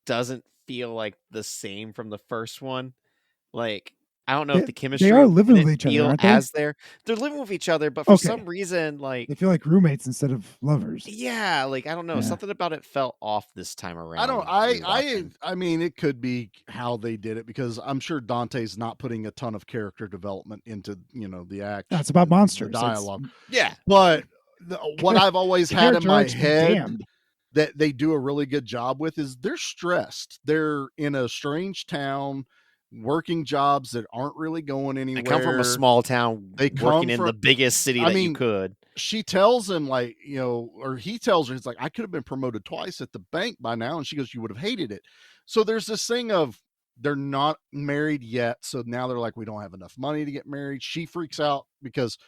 doesn't feel like the same from the first one. Like, I don't know if the chemistry They are living with didn't each other, feel aren't they? as there. They're living with each other, but for Okay. some reason, like, They feel like roommates instead of lovers. yeah, like I don't know, Yeah. something about it felt off this time around. I don't rewatching. I mean it could be how they did it because I'm sure Dante's not putting a ton of character development into, the act. That's about monsters. The dialogue. Yeah, But what I've always had in Character my arcs be head damned. that they do a really good job with is they're stressed. They're in a strange town, working jobs that aren't really going anywhere. they come from a small town, They come working in from- the biggest city I that you mean, could. She tells him like, or he tells her, he's like, I could have been promoted twice at the bank by now. And she goes, you would have hated it. So there's this thing of they're not married yet. So now they're like, we don't have enough money to get married. She freaks out because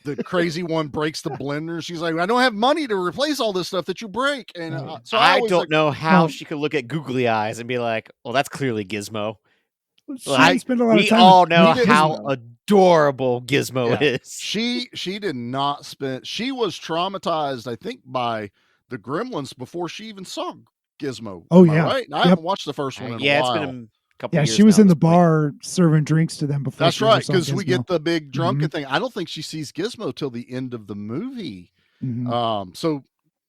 the crazy one breaks the blender. She's like, I don't have money to replace all this stuff that you break. And so I always don't like, know how No. she could look at googly eyes and be like, well, that's clearly Gizmo. She Like, didn't spend a lot of we time all with know Gizmo. how adorable Gizmo Yeah. is. She did not spend. She was traumatized, I think, by the Gremlins before she even saw Gizmo. Oh, Am I yeah. right? I Yep. haven't watched the first one in a Yeah, it's while. been a couple Yeah, years she was now in at the this point. bar serving drinks to them before. That's she ever right, saw because we Gizmo. get the big drunken thing. I don't think she sees Gizmo till the end of the movie. So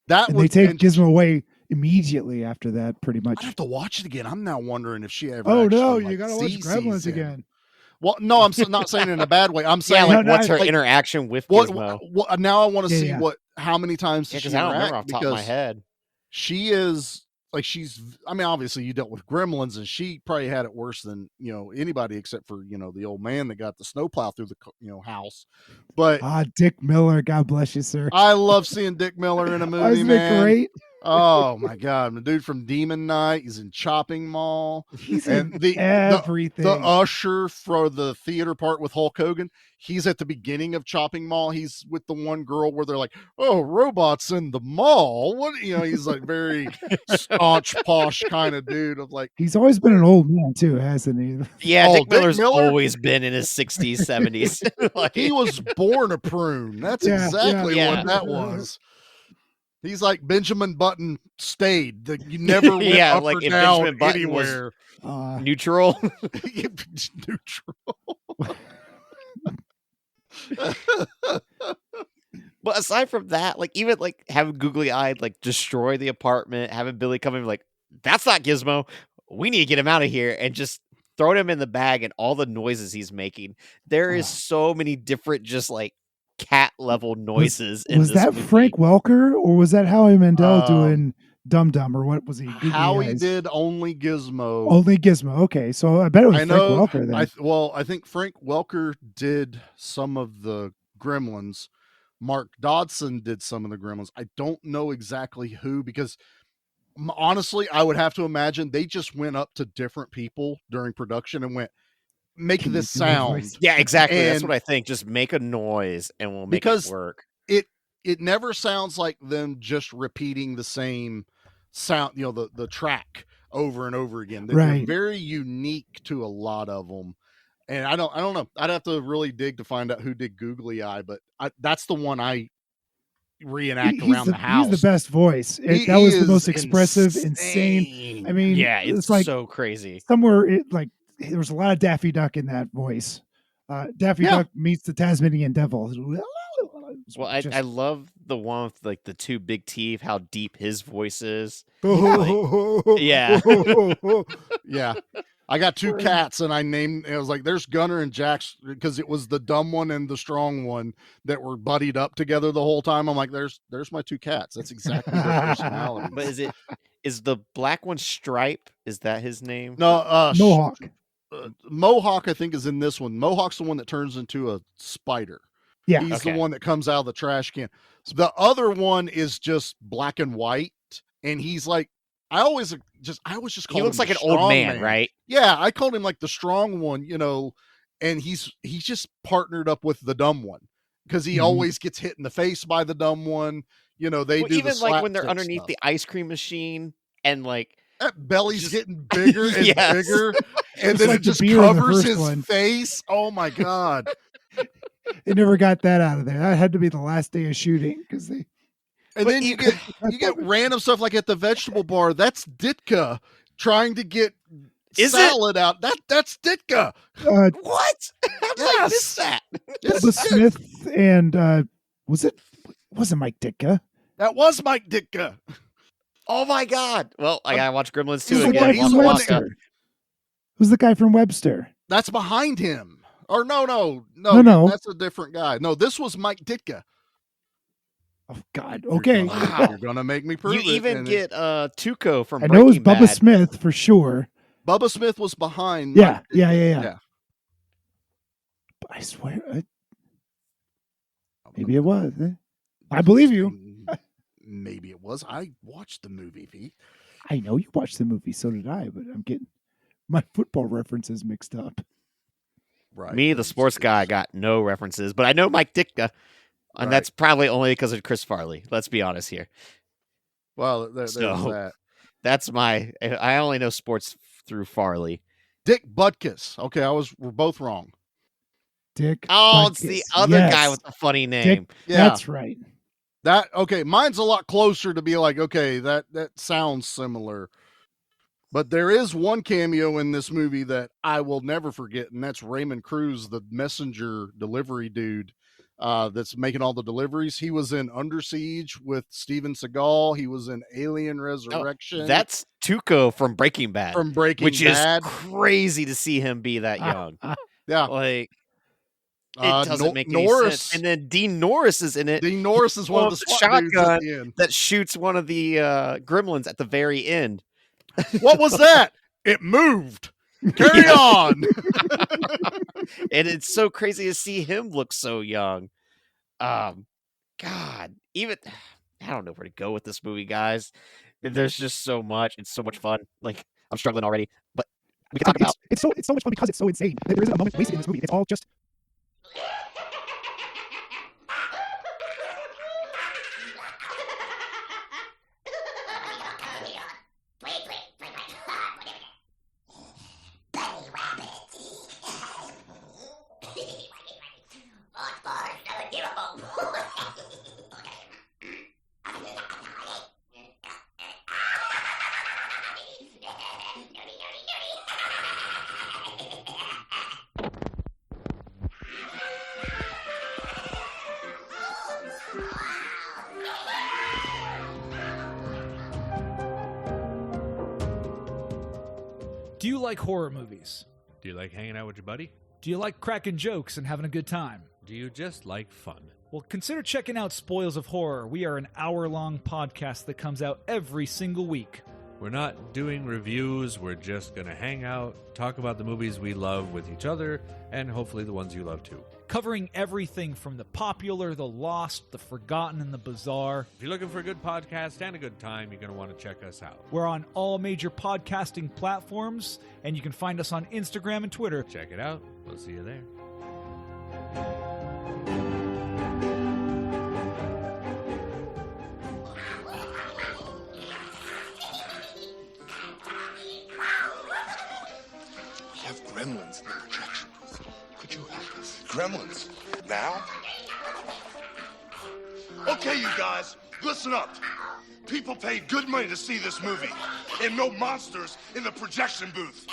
that and would they take and Gizmo away immediately after that, pretty much. I'd have to watch it again. I'm now wondering if she ever. Oh actually, no, like, you gotta watch sees Gremlins him. again. Well, no, I'm not saying in a bad way. I'm Yeah, saying like No, what's no, her like, interaction with what, Gizmo? what now I want to Yeah, see yeah. how many times Yeah, does she because I don't remember interact, off the top of my because head. she is like I mean, obviously you dealt with Gremlins, and she probably had it worse than anybody except for the old man that got the snowplow through the house. But Dick Miller, God bless you, sir. I love seeing Dick Miller in a movie, Isn't man. it great? Oh my god, the dude from Demon Knight, he's in Chopping Mall. He's And in everything. the usher for the theater part with Hulk Hogan, he's at the beginning of Chopping Mall. He's with the one girl where they're like, oh, robots in the mall. What he's like very staunch, posh kind of dude of like, He's always been an old man too, hasn't he? Yeah, Oh, Dick Dick Miller's Miller? always been in his 60s, 70s. Like, he was born a prune. That's Yeah, exactly yeah. what that was. He's like Benjamin Button stayed. You never went Yeah, up like or if down Benjamin Button was- anywhere. neutral. Neutral. But aside from that, like even like having googly eyed like destroy the apartment, having Billy come in like, that's not Gizmo. We need to get him out of here, and just throwing him in the bag and all the noises he's making. There is so many different just like cat level noises in Was this that movie. Frank Welker or was that Howie Mandel doing Dum Dum or what was he? Googly Howie Eyes? did only Gizmo. Only Gizmo. Okay, so I bet it was I know. Frank Welker then. I think Frank Welker did some of the Gremlins. Mark Dodson did some of the Gremlins. I don't know exactly who, because honestly, I would have to imagine they just went up to different people during production and went, make Can this you do that sound. voice? Yeah, exactly. That's And what I think. Just make a noise and we'll make because it work. it never sounds like them just repeating the same sound, the track over and over again. They're Right. very unique to a lot of them. And I don't know. I'd have to really dig to find out who did Googly Eye, but that's the one I reenact He's around the house. He's the best voice. That was the most expressive, insane. I mean, Yeah, it's like so crazy. somewhere there was a lot of Daffy Duck in that voice. Daffy Yeah. Duck meets the Tasmanian devil. Well, I love the one with like the two big teeth, how deep his voice is. Yeah. Yeah. Yeah. I got two cats, and it was like, there's Gunner and Jax, because it was the dumb one and the strong one that were buddied up together the whole time. I'm like, there's my two cats. That's exactly their personality. But is the black one Stripe? Is that his name? No, Mohawk. Mohawk, I think, is in this one. Mohawk's the one that turns into a spider. Yeah. He's the one that comes out of the trash can. So the other one is just black and white, and he's like, I always just call him. He looks like the an old strong man, right? Yeah, I called him like the strong one, and he's just partnered up with the dumb one because he always gets hit in the face by the dumb one. They do even like when they're slapstick underneath stuff. the ice cream machine and like That belly's getting bigger and bigger, and It's then like it the just beer in the covers first his one. face. Oh my god! They never got that out of there. That had to be the last day of shooting because they. And then you get random stuff like at the vegetable bar. That's Ditka trying to get salad out. That's Ditka. what? How did I miss that? Bubba Smith and wasn't Mike Ditka? That was Mike Ditka. Oh my god! Well, I gotta watch Gremlins 2 Who's the again. guy He's from the one Webster? Who's the guy from Webster? That's behind him. Or no. No. That's a different guy. No, this was Mike Ditka. Oh God. Okay. You're gonna make me prove You it. even get Tuco from I know it was Breaking Bubba Bad. Smith for sure. Bubba Smith was behind. Yeah. Mike Ditka. Yeah. But I swear, maybe it was. I believe you. Maybe it was. I watched the movie, Pete. I know you watched the movie. So did I. But I'm getting my football references mixed up. Right. Me, the sports guy, got no references, but I know Mike Ditka, and that's probably only because of Chris Farley. Let's be honest here. Well, there's So, that. That's I only know sports through Farley. Dick Butkus. Okay, we're both wrong. Dick. Oh, it's the Butkus. other Yes. guy with the funny name. Dick, Yeah. That's right. Mine's a lot closer to be like, okay, that sounds similar. But there is one cameo in this movie that I will never forget, and that's Raymond Cruz, the messenger delivery dude that's making all the deliveries. He was in Under Siege with Steven Seagal. He was in Alien Resurrection. That's Tuco from Breaking Bad. Which is crazy to see him be that young. Yeah. Like, it doesn't make any Norris. sense. And then Dean Norris is in it. Dean Norris is one of the SWAT dudes at the end. That shoots one of the gremlins at the very end. What was that? It moved. Carry on. And it's so crazy to see him look so young. God, even I don't know where to go with this movie, guys. There's just so much. It's so much fun. Like, I'm struggling already, but we can talk about. It's so much fun because it's so insane. There isn't a moment wasted in this movie. It's all just. Do you like horror movies? Do you like hanging out with your buddy? Do you like cracking jokes and having a good time? Do you just like fun? Well, consider checking out Spoils of Horror. We are an hour-long podcast that comes out every single week. We're not doing reviews. We're just going to hang out, talk about the movies we love with each other, and hopefully the ones you love too. Covering everything from the popular, the lost, the forgotten, and the bizarre. If you're looking for a good podcast and a good time, you're going to want to check us out. We're on all major podcasting platforms, and you can find us on Instagram and Twitter. Check it out. We'll see you there. We have gremlins in the projection booth. Could you help us? Gremlins? Now? Okay, you guys, listen up. People paid good money to see this movie, and no monsters in the projection booth.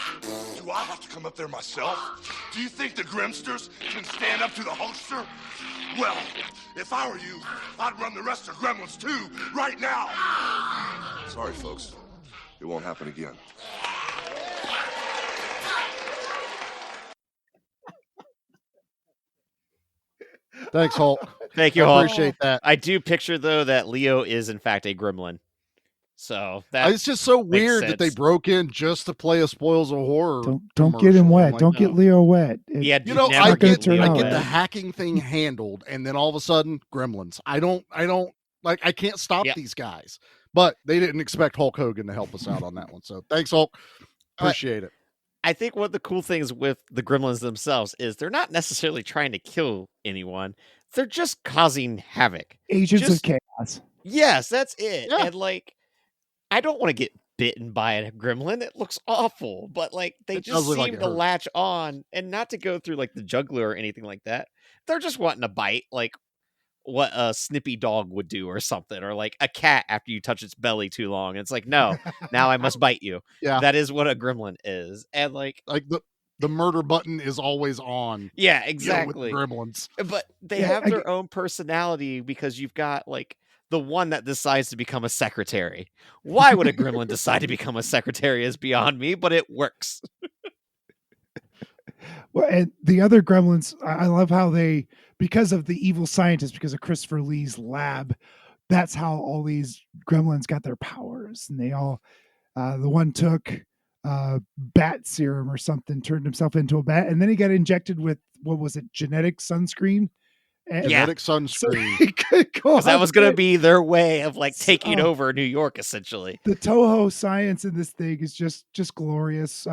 Do I have to come up there myself? Do you think the Grimsters can stand up to the Hulkster? Well, if I were you, I'd run the rest of Gremlins 2 right now. Sorry, folks. It won't happen again. Thanks, Hulk. Thank you, I Hulk. appreciate that. I do picture though that Leo is in fact a gremlin. So that It's just so makes weird that they sense. broke in just to play a spoils of horror. Don't get him commercial. wet. I'm like, Don't get no. Leo wet. Yeah, you know, never I not gonna get turn I out get right. the hacking thing handled, and then all of a sudden, Gremlins. I don't like. I can't stop Yep. these guys. But they didn't expect Hulk Hogan to help us out on that one. So thanks, Hulk. Appreciate it. I think one of the cool things with the gremlins themselves is they're not necessarily trying to kill anyone. They're just causing havoc. Agents of Just- chaos. Yes, that's it. Yeah. And like, I don't want to get bitten by a gremlin. It looks awful, but like they It just does look seem like it to hurts. latch on, and not to go through like the jugular or anything like that. They're just wanting to bite, like what a snippy dog would do or something, or like a cat after you touch its belly too long. It's like, no, now I must bite you. Yeah. That is what a gremlin is. And like the murder button is always on. yeah, With exactly. Gremlins. But they Yeah, have I their own personality because you've got like the one that decides to become a secretary. Why would a gremlin decide to become a secretary is beyond me, but it works. Well, and the other gremlins, I love how they, because of the evil scientist, because of Christopher Lee's lab, that's how all these gremlins got their powers. And they all, the one took bat serum or something, turned himself into a bat, and then he got injected with, what was it, genetic sunscreen? And Yeah. Genetic sunscreen. he could go 'Cause that was going to outside. be their way of like So- taking over New York, essentially. The Toho science in this thing is just glorious.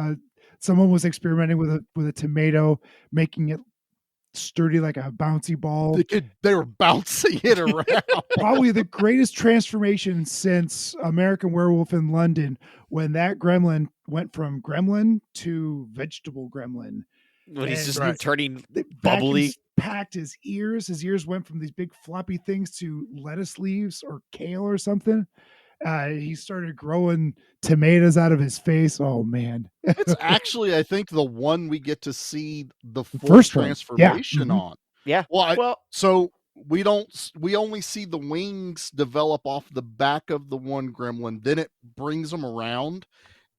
Someone was experimenting with a tomato, making it sturdy like a bouncy ball. They were bouncing it around. Probably the greatest transformation since American Werewolf in London, when that gremlin went from gremlin to vegetable gremlin. When he's And- just Right. turning They bubbly. packed his ears. His ears went from these big floppy things to lettuce leaves or kale or something. He started growing tomatoes out of his face. Oh man. It's actually, I think, the one we get to see the full first one. Yeah. transformation Mhm. on. Yeah. Well, so we only see the wings develop off the back of the one gremlin. Then it brings them around,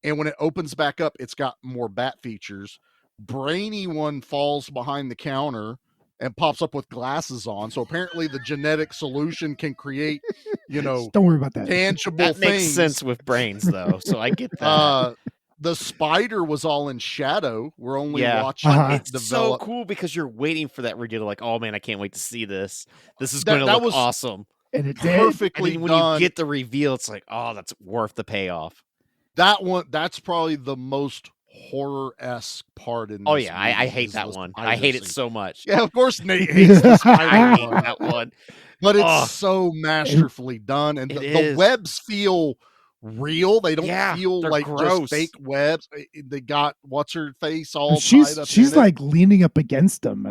and when it opens back up, it's got more bat features. Brainy one falls behind the counter and pops up with glasses on. So apparently, the genetic solution can create, Don't worry about that. tangible That things. makes sense with brains, though. So I get that. The spider was all in shadow. We're only Yeah. watching Uh-huh. it It's develop. so cool because you're waiting for that reveal. Like, oh man, I can't wait to see this. This is That- going to that look was awesome. And it did. And Perfectly then when done. you get the reveal, it's like, oh, that's worth the payoff. That's probably the most horror-esque part in this Oh yeah, I movie hate is that the one. spider I hate it scene. so much. Yeah, of course Nate hates the spider I hate one, that one. but it's Ugh. so masterfully done, and It the is. webs feel real. They don't Yeah, feel they're like gross. just fake webs. They got what's her face all tied up. She's in like leaning up against them.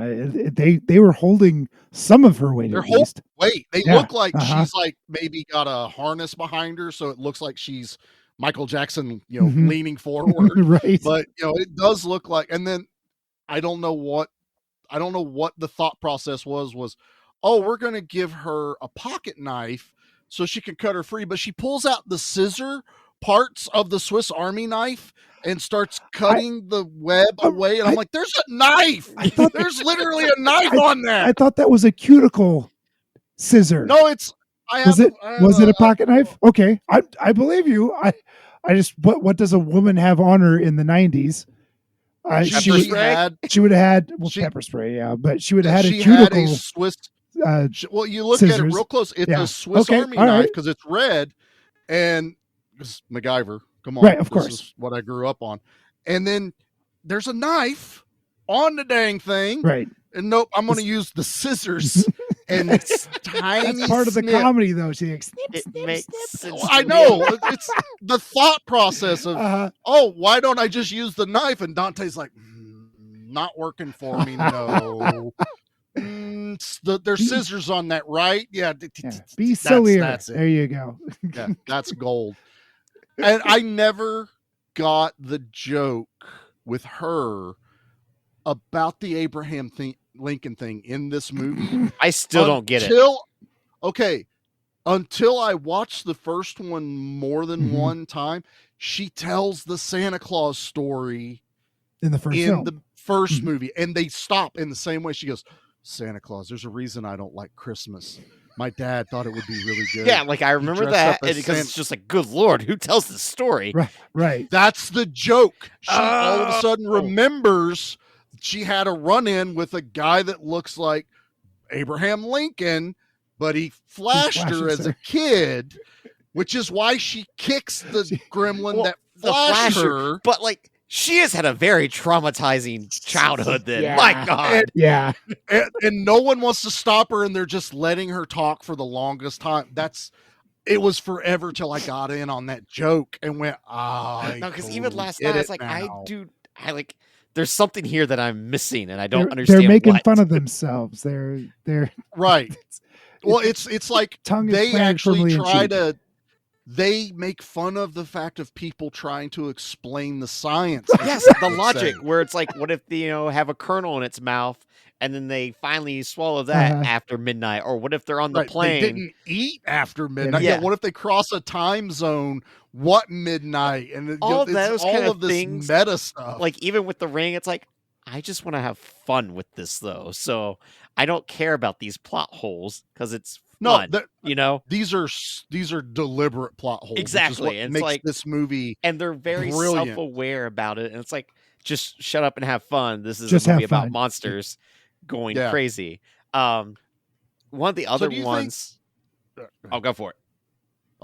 They were holding some of her weight They're at least. Wait, they Yeah, look like uh-huh. she's like maybe got a harness behind her, so it looks like she's Michael Jackson, you know, Mhm. leaning forward. Right. But you know, it does look like. And then I don't know what the thought process was. Oh, we're gonna give her a pocket knife so she can cut her free, but she pulls out the scissor parts of the Swiss Army knife and starts cutting the web away. And I'm like, there's a knife. I thought There's literally a knife on that. I thought that was a cuticle scissor. No, it's. Was it a pocket knife? Okay, I believe you. I just what does a woman have on her in the 90s? She would have had pepper spray, yeah, but she would have had a she cuticle. had a Swiss. Well, you look scissors. at it real close. It's Yeah. a Swiss Okay, Army all knife right. because it's red, and it's MacGyver. Come on, Right, of this course. is what I grew up on. And then there's a knife on the dang thing, Right. and nope, I'm going to use the scissors and tiny. That's part of the snip. comedy, though. She like, snip, It snip, makes snip. sense. I to me. know it's the thought process of Uh-huh. oh, why don't I just use the knife? And Dante's like, not working for me. No. There's scissors on that, right? Yeah. Yeah, be sillier. That's it. There you go. Yeah, that's gold. And I never got the joke with her about the Abraham Lincoln thing in this movie. I still don't get it. Okay, until I watched the first one more than Mhm. one time, she tells the Santa Claus story In the first in film. the first Mhm. movie, and they stop in the same way. She goes, Santa Claus. There's a reason I don't like Christmas. My dad thought it would be really good. Yeah, like I He remember dressed up that, and as because Santa. it's just like, good lord, who tells this story? Right. That's the joke. She all of a sudden Oh. remembers she had a run-in with a guy that looks like Abraham Lincoln, but he flashed her flashes as a her. kid, which is why she kicks the gremlin Well, that the flashed flasher, her. but like she has had a very traumatizing childhood. Then, Yeah. my God, Yeah. And no one wants to stop her, and they're just letting her talk for the longest time. It was forever till I got in on that joke and went, no, because even totally last get night I it was like, now. I like. There's something here that I'm missing, and I don't They're understand. making what. fun of themselves. They're Right. Well, it's like tongue is they planted actually firmly in try cheek. to. They make fun of the fact of people trying to explain the science. Yes, the logic where it's like, what if they have a kernel in its mouth and then they finally swallow that after midnight, or what if they're on the Right. They plane? didn't eat after midnight. Yeah. Yeah. What if they cross a time zone? What midnight? And All it's those all kind of of this things, meta stuff. like even with the ring, it's like, I just want to have fun with this though, so I don't care about these plot holes because it's fun. These are deliberate plot holes. Exactly, Which is what and makes it's like this movie and they're very brilliant. self-aware about it, and it's like, just shut up and have fun. This is Just a movie have about fun. monsters going Yeah. crazy. One of the other do you ones. I'll go for it.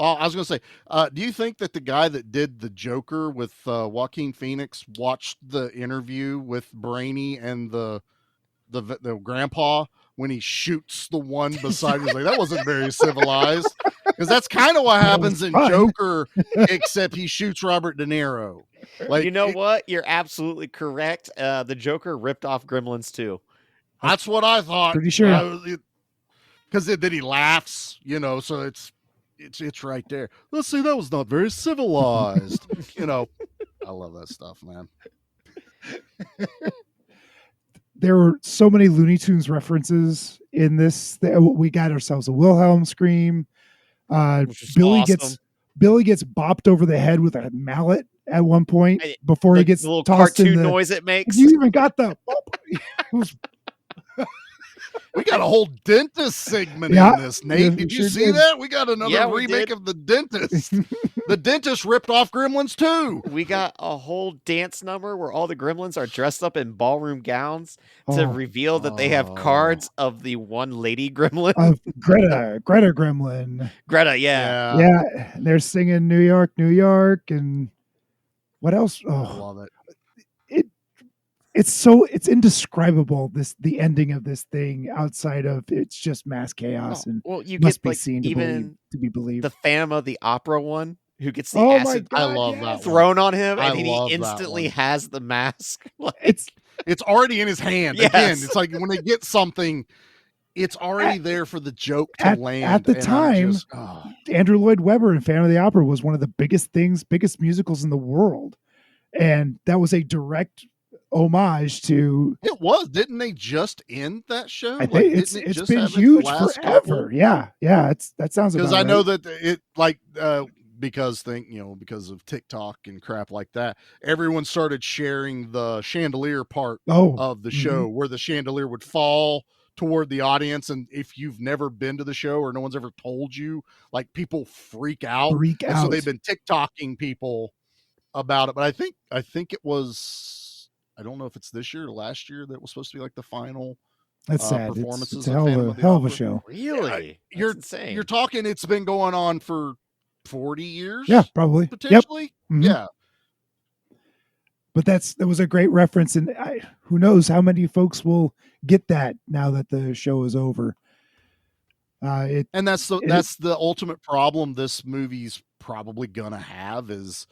Oh, I was going to say, do you think that the guy that did the Joker with Joaquin Phoenix watched the interview with Brainy and the grandpa when he shoots the one beside him? He's like, that wasn't very civilized, because that's kind of what happens in fun. Joker, except he shoots Robert De Niro. Like, You know what? You're absolutely correct. The Joker ripped off Gremlins too. That's what I thought. Pretty sure. Because then he laughs, so it's right there. Let's see, that was not very civilized. I love that stuff, man. There were so many Looney Tunes references in this. We got ourselves a Wilhelm scream. Billy awesome. gets bopped over the head with a mallet at one point before he gets the little tossed in cartoon the noise it makes. You even got the. We got a whole dentist segment Yeah, in this, Nate. yeah, Did we you sure see did. that? We got another Yeah, we remake did. of The Dentist. The Dentist ripped off Gremlins too. We got a whole dance number where all the Gremlins are dressed up in ballroom gowns to reveal that they have cards of the one lady Gremlin. Of Greta Gremlin. Greta, yeah. Yeah, and they're singing New York, New York, and what else? I love it. It's indescribable, the ending of this thing, outside of it's just mass chaos and you must get be like seen even to be believed. the Phantom of the Opera one who gets the Oh my acid God, I love yes. that thrown on him, I and then he love that instantly one. has the mask. It's already in his hand. Yes. Again, it's like when they get something, it's already there for the joke to land. At the and time, Andrew Lloyd Webber and Phantom of the Opera was one of the biggest musicals in the world, and that was a direct homage to. It was. Didn't they just end that show? I think it's been huge forever. Yeah, that sounds about because I know right. that it because because of TikTok and crap like that, everyone started sharing the chandelier part of the show where the chandelier would fall toward the audience, and if you've never been to the show or no one's ever told you, like, people freak out. So they've been TikToking people about it. But I think it was, I don't know if it's this year or last year, that was supposed to be like the final That's sad. performances It's a hell of a show. Really? You're That's insane. You're talking, it's been going on for 40 years. Yeah, probably. Potentially. Yep. Yeah. But that was a great reference, and who knows how many folks will get that now that the show is over. And that's the ultimate problem this movie's probably gonna have is,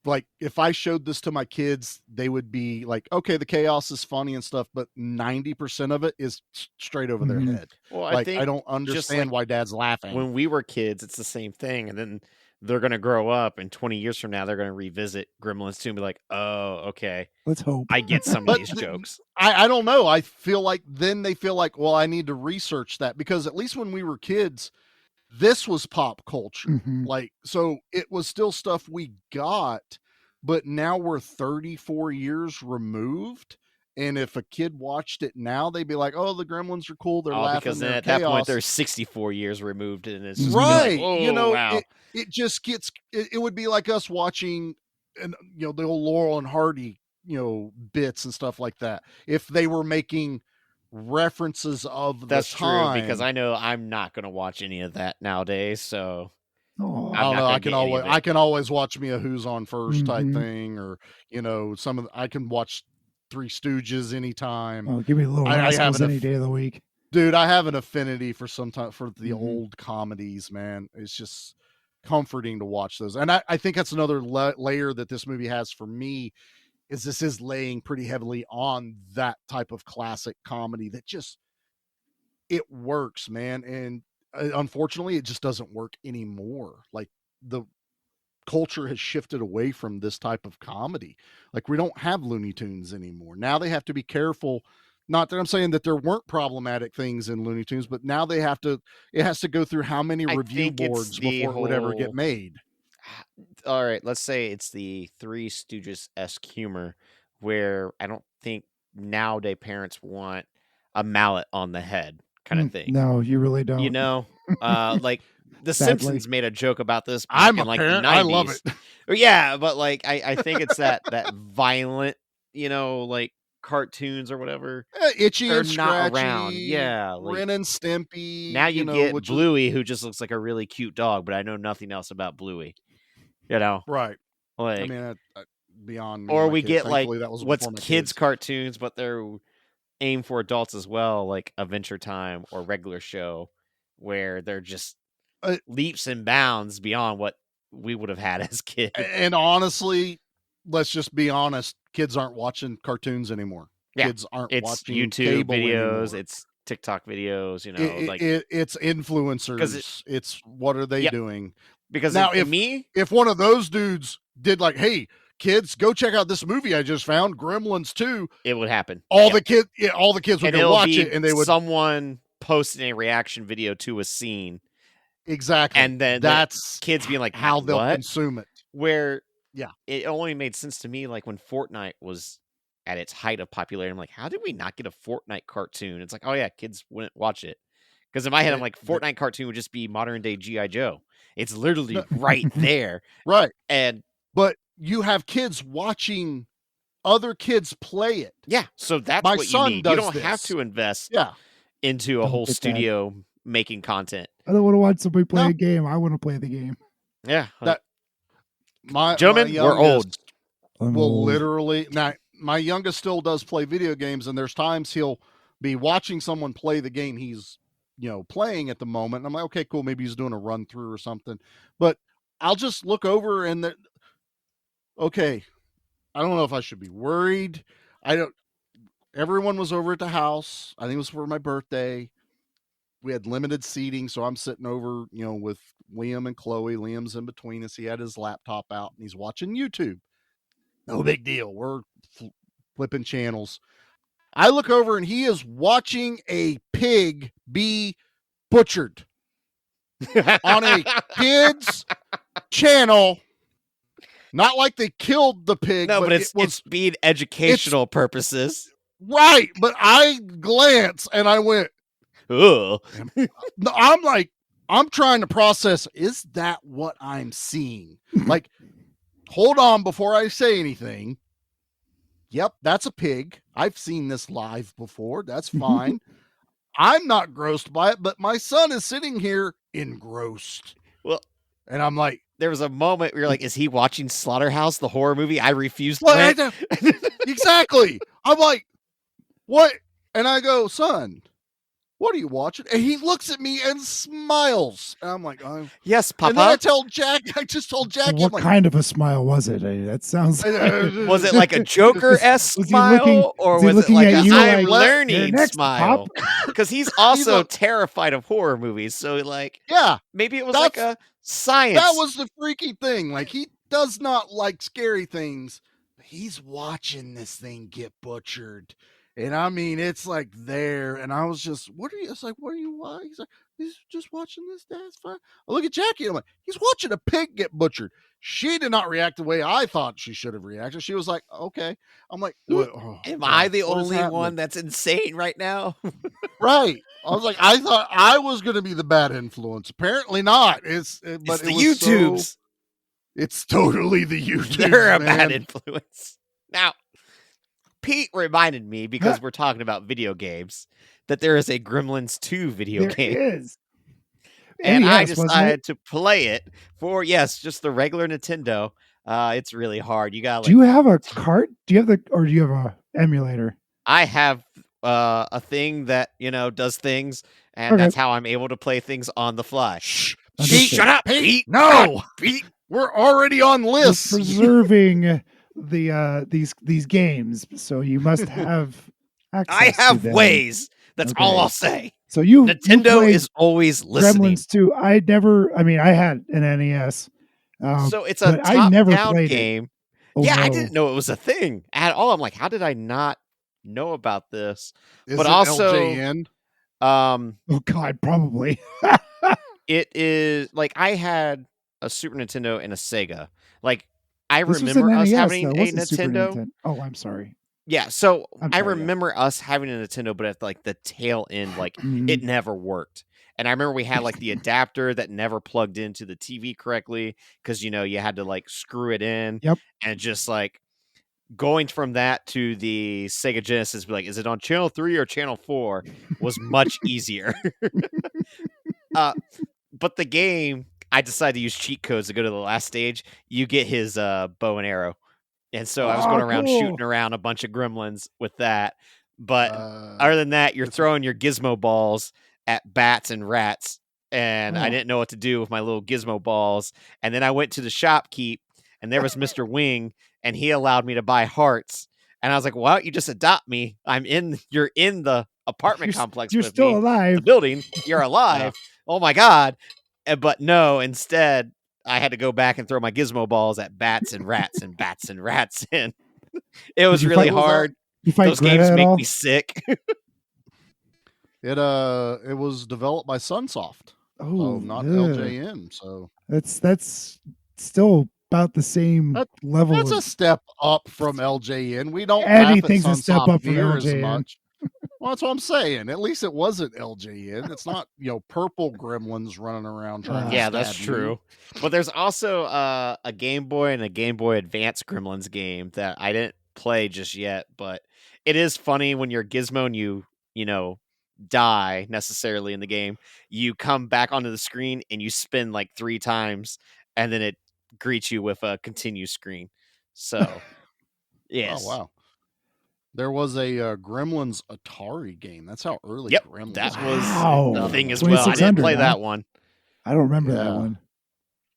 like, if I showed this to my kids, they would be like, okay, the chaos is funny and stuff, but 90% of it is straight over their head. Well, I think don't understand why Dad's laughing. When we were kids, it's the same thing, and then they're going to grow up, and 20 years from now, they're going to revisit Gremlins 2 and be like, oh, okay. Let's hope. I get some of these jokes. I don't know. I feel like then they feel like, well, I need to research that, because at least when we were kids, this was pop culture. Like, so it was still stuff we got, but now we're 34 years removed, And if a kid watched it now, they'd be like, "Oh, the Gremlins are cool. They're laughing. because then They're at that point chaos." they're 64 years removed, and it's just gonna be like, Right. oh You know, wow. it just gets, it would be like us watching, and the old Laurel and Hardy, bits and stuff like that. If they were making references of That's the true, because time. I know I'm not gonna watch any of that nowadays, so Oh, I I'm don't not know. gonna get any of it. I can always watch me a Who's on First type Mhm. thing, or I can watch Three Stooges anytime. Oh, give me Little I have Rascals an any day of the week. dude. I have an affinity for for the Mhm. old comedies, man. It's just comforting to watch those, and I think that's another layer that this movie has for me. Is this is laying pretty heavily on that type of classic comedy that just it works, man, and unfortunately, it just doesn't work anymore. Like the culture has shifted away from this type of comedy. Like we don't have Looney Tunes anymore. Now they have to be careful. Not that I'm saying that there weren't problematic things in Looney Tunes, but now they have to. It has to go through how many I review think it's boards the before it would ever get whole. made. All right, let's say it's the Three Stooges-esque humor, where I don't think nowadays parents want a mallet on the head kind of thing. No, you really don't. You know, like The Sadly. Simpsons made a joke about this back I'm in a like the parent. I love 90s. it. Yeah, but like I think it's that violent, like cartoons or whatever. Itchy They're and not around. Scratchy, Yeah, like Ren and Stimpy. now you get Which is Bluey, who just looks like a really cute dog, but I know nothing else about Bluey. You know, right. I like, mean, beyond me and or my we kids. get like Thankfully, that was what's before my kids kids. cartoons, but they're aimed for adults as well, like Adventure Time or Regular Show, where they're just leaps and bounds beyond what we would have had as kids. And honestly, let's just be honest. Kids aren't watching cartoons anymore. Yeah, Kids aren't it's watching YouTube cable videos, anymore. it's TikTok videos, It's influencers. It's what are they Yep. doing? Because Now, if one of those dudes did like, hey, kids, go check out this movie I just found, Gremlins 2, it would happen. all the kids would And go it'll watch be it, and they would someone posting a reaction video to a scene, exactly. and then that's kids being like, how they'll what? consume it. Where Yeah, it only made sense to me like when Fortnite was at its height of popularity. I'm like, how did we not get a Fortnite cartoon? It's like, oh yeah, kids wouldn't watch it. Because in my head, I'm like, Fortnite cartoon would just be modern day G.I. Joe. It's literally right there. right. But you have kids watching other kids play it. Yeah, so that's My what you son need. does You don't have this. to invest Yeah. into a Don't whole get that. studio making content. I don't want to watch somebody play No. a game. I want to play the game. Yeah. That Gentlemen, my we're old. I'm will old. literally now. My youngest still does play video games, and there's times he'll be watching someone play the game he's playing at the moment. And I'm like, okay, cool. Maybe he's doing a run through or something. But I'll just look over and okay, I don't know if I should be worried. Everyone was over at the house. I think it was for my birthday. We had limited seating, so I'm sitting over, with Liam and Chloe. Liam's in between us. He had his laptop out and he's watching YouTube. No big deal. We're flipping channels. I look over and he is watching a pig be butchered on a kid's channel. Not like they killed the pig. No, but it's being educational purposes. Right. But I glance and I went, ugh. I'm like, I'm trying to process, is that what I'm seeing? Like, hold on before I say anything. Yep, that's a pig. I've seen this live before. That's fine. I'm not grossed by it, but my son is sitting here engrossed. Well, and I'm like, there was a moment where you're like, is he watching Slaughterhouse, the horror movie I refused to rent? Exactly. I'm like, what? And I go, son, what are you watching? And he looks at me and smiles. And I'm like, oh. Yes, Papa. And then I just told Jackie. What kind of a smile was it? That sounds. Was it like a Joker-esque smile, or was it like I'm learning smile? Because he's also terrified of horror movies. So like, yeah, maybe it was like a science. That was the freaky thing. Like he does not like scary things. But he's watching this thing get butchered. And I mean, it's like there, and I was just, what are you? It's like, what are you? Why? He's like, he's just watching this. That's fine. I look at Jackie. I'm like, he's watching a pig get butchered. She did not react the way I thought she should have reacted. She was like, okay. I'm like, what? Oh, Am God, I the what is only happening? one that's insane right now? Right. I was like, I thought I was going to be the bad influence. Apparently not. But It's it the was YouTubes. So, it's totally the YouTubes. They're a man. bad influence. Now, Pete reminded me, because we're talking about video games, that there is a Gremlins 2 video There game. is. And I NES, wasn't it? decided to play it for, just the regular Nintendo. It's really hard. You got Do you have a cart? Do you have do you have a emulator? I have a thing that, does things, and Okay. that's how I'm able to play things on the fly. Shh. Understood. Shut up, Pete. No. Pete. We're already on We're lists. preserving these games, so you must have access. I to have them. ways. That's all Okay. I'll say. So you Nintendo played is always listening. Gremlins 2. I had an NES. So it's a but I never top-down played it. game. Oh, Yeah, I no. didn't know it was a thing at all. I'm like, how did I not know about this? Is But it also, LJN? Oh God, probably. it is like I had a Super Nintendo and a Sega. Like I This was remember an us NES, having though. It a wasn't Super Nintendo. Oh, I'm sorry. Yeah, so I'm I sorry, yeah. remember us having a Nintendo, but at like the tail end, like Mhm. it never worked. And I remember we had like the adapter that never plugged into the TV correctly because you had to like screw it in. Yep. And just like going from that to the Sega Genesis, be like, is it on channel 3 or channel 4? Was much easier. But the game, I decided to use cheat codes to go to the last stage. You get his bow and arrow. And so I was going around cool. shooting around a bunch of gremlins with that. But Uh, other than that, you're throwing your gizmo balls at bats and rats. And I Oh. didn't know what to do with my little gizmo balls. And then I went to the shopkeep, and there was Mr. Wing, and he allowed me to buy hearts. And I was like, why don't you just adopt me? You're in the apartment complex You're with still me. The alive. building. You're alive. Oh my God. But no, instead, I had to go back and throw my gizmo balls at bats and rats and bats and rats. And it was you really fight- was that- hard. You fight Those Greta games at make all? me sick. It was developed by Sunsoft. Oh, Not yeah. LJN. So That's still about the same level. that's a of, step up from LJN. We don't Anything's laugh at a step Sunsoft up from near as LJN. much. Well, that's what I'm saying. At least it wasn't LJN. It's not purple gremlins running around trying to Yeah, stab that's you. true. But there's also a Game Boy and a Game Boy Advance Gremlins game that I didn't play just yet. But it is funny when you're Gizmo and you die necessarily in the game. You come back onto the screen and you spin like 3 times, and then it greets you with a continue screen. So, yes. Oh wow. There was a Gremlins Atari game. That's how early Yep, Gremlins that was. was the Wow. thing as well. I didn't 2600, play huh? that one. I don't remember Yeah. that one.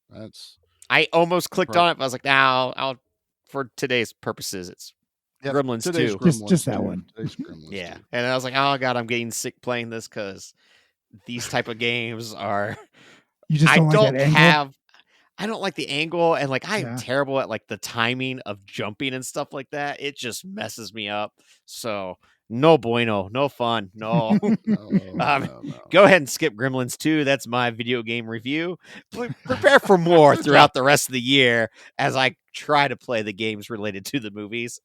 That's I almost clicked Right. on it, but I was like, "Now, I'll for today's purposes, it's Yep, Gremlins today's 2." Gremlins Just that 2. one. Today's Gremlins Yeah, 2. and I was like, "Oh God, I'm getting sick playing this because these type of games are." You just I don't like don't that angle? have. I don't like the angle, and like I'm Yeah. terrible at like the timing of jumping and stuff like that. It just messes me up. So no bueno, no fun, no. No. Go ahead and skip Gremlins 2. That's my video game review. Prepare for more throughout the rest of the year as I try to play the games related to the movies.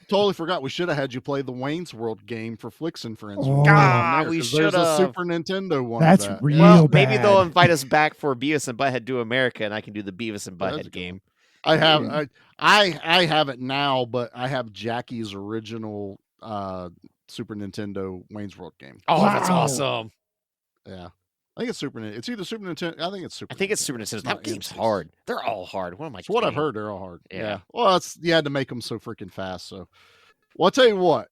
Totally forgot. We should have had you play the Wayne's World game for Flicks and Friends. Oh. God, we There's should a have. Super Nintendo one. That's of that. real Well, bad. maybe they'll invite us back for Beavis and Butthead Do America, and I can do the Beavis and That's Butthead good. game. I have I have it now, but I have Jackie's original Super Nintendo Wayne's World game. Oh, that's Wow. awesome. Yeah. I think it's Super Nintendo. It's either Super Nintendo. I think it's Super. I think it's Nintendo. Super Nintendo. It's That not game's NC's. hard. They're all hard. What am I That's what I've kidding? heard. They're all hard. Yeah. Yeah. Well, you had to make them so freaking fast. So, well, I'll tell you what.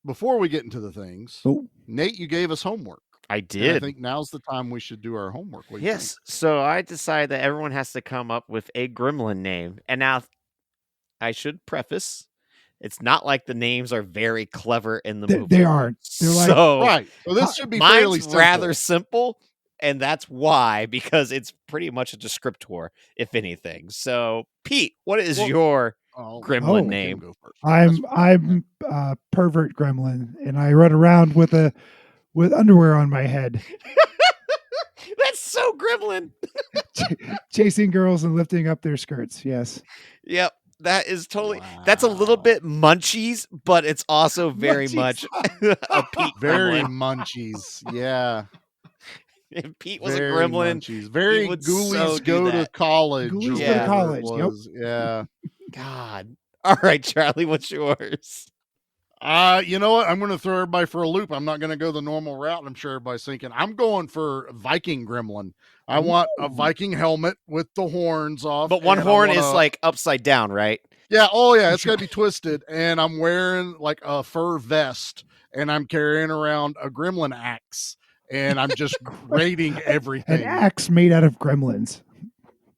Before we get into the things, Oh. Nate, you gave us homework. I And I did. think now's the time we should do our homework. What do you think? Yes. So I decided that everyone has to come up with a gremlin name. And now I should preface, it's not like the names are very clever in the movie. They aren't. They're like, So Right. So this should be fairly mine's simple. rather simple, and that's why, because it's pretty much a descriptor, if anything. So, Pete, what is Well, your gremlin Oh. name. Go first. I'm pervert gremlin, and I run around with underwear on my head, That's so gremlin. chasing girls and lifting up their skirts. Yes. Yep. That is totally. That's a little Wow. bit munchies, but it's also very Munchies. much a Pete Very gremlin. munchies. Yeah. If Pete was Very a gremlin, munchies. Very would ghoulies so do go to that. college. Ghoulies or go to whatever college, It yep. was. Yeah. God. All right, Charlie, what's yours? You know what? I'm going to throw everybody for a loop. I'm not going to go the normal route. I'm sure everybody's thinking I'm going for Viking gremlin. I want a Viking helmet with the horns off. But one and I horn want is like upside down, right? Yeah. Oh, yeah. It's got to be twisted. And I'm wearing like a fur vest, and I'm carrying around a gremlin axe, and I'm just raiding everything. An axe made out of gremlins.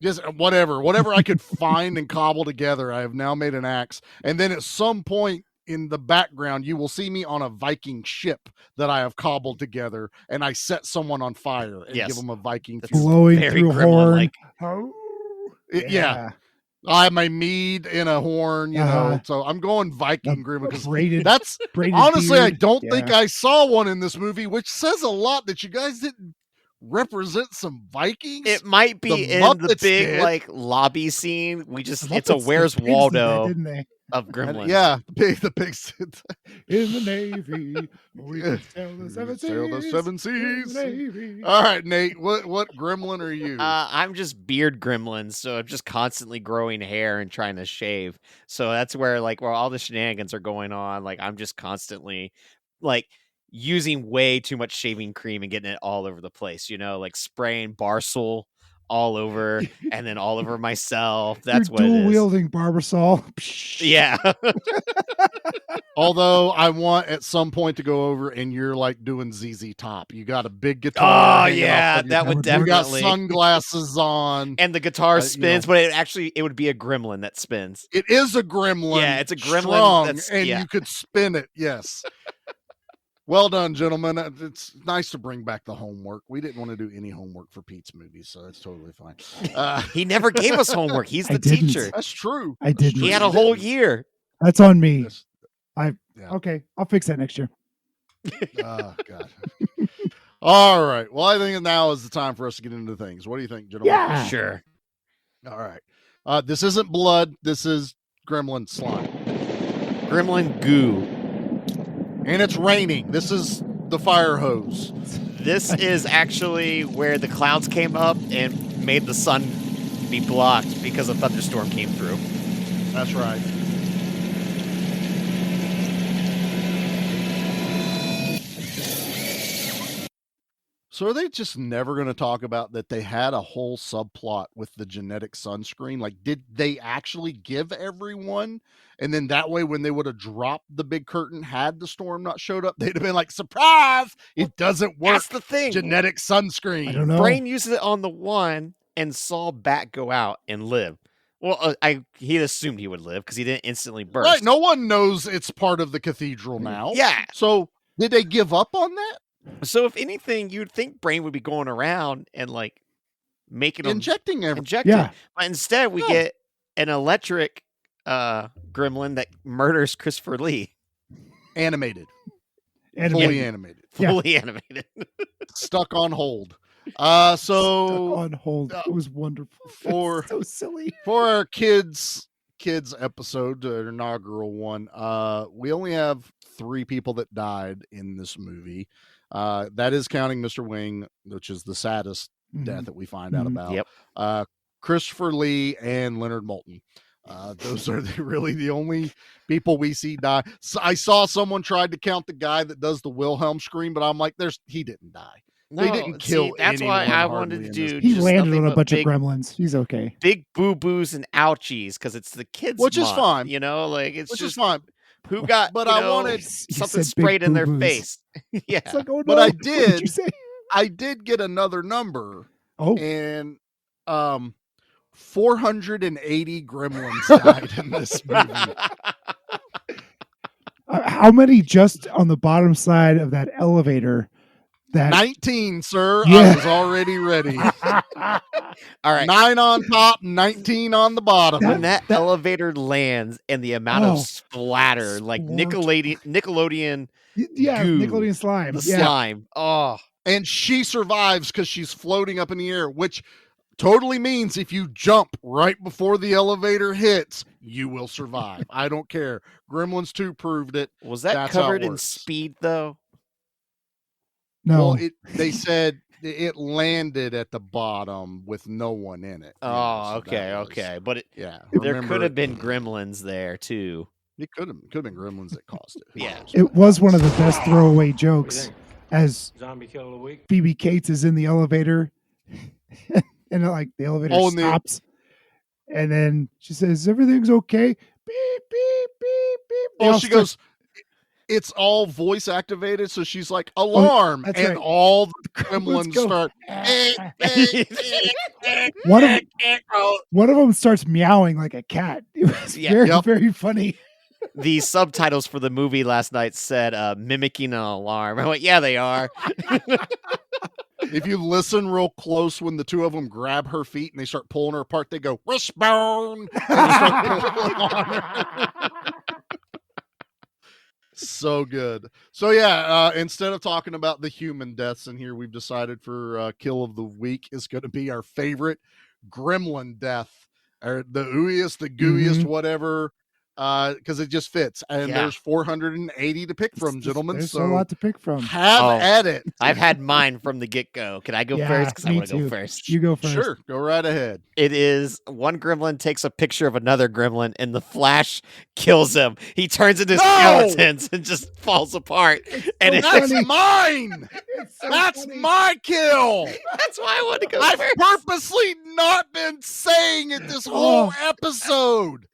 Just whatever I could find and cobble together. I have now made an axe. And then at some point in the background, you will see me on a Viking ship that I have cobbled together, and I set someone on fire and Yes. give them a Viking That's funeral. Blowing very through gremlin-like. horn. Yeah. I have my mead in a horn, you know. So I'm going Viking gremlin because that's honestly, I don't think I saw one in this movie, which says a lot that you guys didn't represent some Vikings. It might be The in the Muppets big did. like lobby scene. We just The it's a Muppets, Where's the pigs did that, Waldo didn't they? of Gremlins. Yeah, the pigs. In the Navy, we can sail the seven seas. Sail the seven In seas. the Navy. All right, Nate. What gremlin are you? I'm just beard gremlins, so I'm just constantly growing hair and trying to shave. So that's where all the shenanigans are going on. Like I'm just constantly like using way too much shaving cream and getting it all over the place, like spraying Barcel all over and then all over myself. That's You're what it is. dual wielding Barbasol. Yeah. Although I want at some point to go over and you're like doing ZZ Top. You got a big guitar. Oh hanging yeah, off of that would You definitely. got sunglasses on. And the guitar spins, you know. but it would be a gremlin that spins. It is a gremlin. Yeah, it's a gremlin strung, that's- and yeah. you could spin it. Yes. Well done, gentlemen. It's nice to bring back the homework. We didn't want to do any homework for Pete's movies, so that's totally fine. He never gave us homework. He's the didn't. teacher. That's true. I didn't. He had a whole year. That's on me. Yeah. Okay, I'll fix that next year. Oh, God. All right. Well, I think now is the time for us to get into things. What do you think, gentlemen? Yeah. Sure. All right. This isn't blood. This is gremlin slime. Gremlin goo. And it's raining. This is the fire hose. This is actually where the clouds came up and made the sun be blocked because a thunderstorm came through. That's right. So are they just never going to talk about that they had a whole subplot with the genetic sunscreen? Like, did they actually give everyone? And then that way, when they would have dropped the big curtain, had the storm not showed up, they'd have been like, surprise! It doesn't work. That's the thing. Genetic sunscreen. I don't know. Brain uses it on the one and saw Bat go out and live. Well, he assumed he would live because he didn't instantly burst. Right. No one knows it's part of the cathedral now. Yeah. So did they give up on that? So if anything, you'd think Brain would be going around and making them Injecting everything. injected. Yeah. But instead, we get an electric gremlin that murders Christopher Lee. Animated. Animated. Fully animated. Yeah. Fully animated. Stuck on hold. Stuck So on hold. It was wonderful. for So silly. for our kids episode, the inaugural one, we only have 3 people that died in this movie. That is counting Mr. Wing, which is the saddest death that we find out about. Yep. Christopher Lee and Leonard Moulton. Those are really the only people we see die. So I saw someone tried to count the guy that does the Wilhelm scream, but I'm like, he didn't die. They didn't kill that's why anyone I hardly wanted to in do this He just landed nothing on a but bunch big, of gremlins. He's okay. big boo-boos and ouchies because it's the kids Which is month, fine. It's Which just is fine. who got But you I know, wanted- He something said big sprayed in their boo-boos. face. Yeah. It's like, oh, But no. I What did you did. say? I did get another number, Oh, and 480 gremlins died in this movie. how many just on the bottom side of that elevator? That 19, sir. Yeah. I was already ready. All right. 9 on top, 19 on the bottom. When that elevator lands and the amount of splatter, like Nickelodeon Yeah, goo, Nickelodeon slime. the Yeah. slime. Oh, And she survives because she's floating up in the air, which totally means if you jump right before the elevator hits, you will survive. I don't care. Gremlins 2 proved it. was that That's how it covered in works. speed though? No. Well, they said it landed at the bottom with no one in it. Oh, okay. But Yeah. there could have been gremlins there too. It could have been gremlins that caused it. Yeah. It was one of the best throwaway jokes as Zombie kill of the week. Phoebe Cates is in the elevator and like the elevator stops and then she says, "Everything's okay." Beep, beep, beep, beep. Well, she goes, it's all voice activated, so she's like, alarm, that's and right. all the gremlins go. start. One of them starts meowing like a cat. It was very funny. The subtitles for the movie last night said mimicking an alarm. I went, yeah, they are. If you listen real close when the two of them grab her feet and they start pulling her apart, they go, wishbone, and they start pulling on her. So good. So yeah, instead of talking about the human deaths in here, we've decided for kill of the week is going to be our favorite gremlin death, or the ooiest, the gooeyest, whatever, because it just fits. And there's 480 to pick from, gentlemen. There's so a lot to pick from. Have at it. I've had mine from the get-go. Can I go first? Because I want to go first. You go first. Sure, go right ahead. It is one gremlin takes a picture of another gremlin and the flash kills him. He turns into skeletons and just falls apart. And that's mine. That's my kill. That's why I wanted to go I've first. purposely not been saying it this whole episode.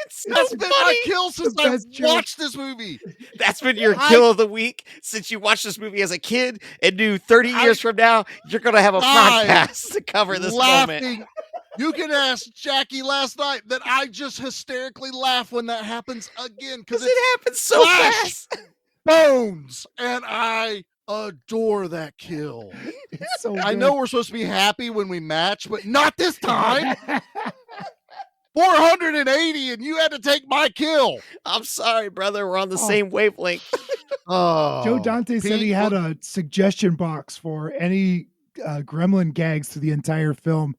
It's so That's been funny. my kill since I watched this movie. That's been your kill of the week since you watched this movie as a kid and knew 30 years from now you're going to have a podcast to cover this moment. You can ask Jackie last night that I just hysterically laugh when that happens again because it happens so fast. Bones, and I adore that kill. It's so I good. know we're supposed to be happy when we match, but not this time. 480, and you had to take my kill. I'm sorry, brother. We're on the same wavelength. Joe Dante said he had a suggestion box for any gremlin gags through the entire film.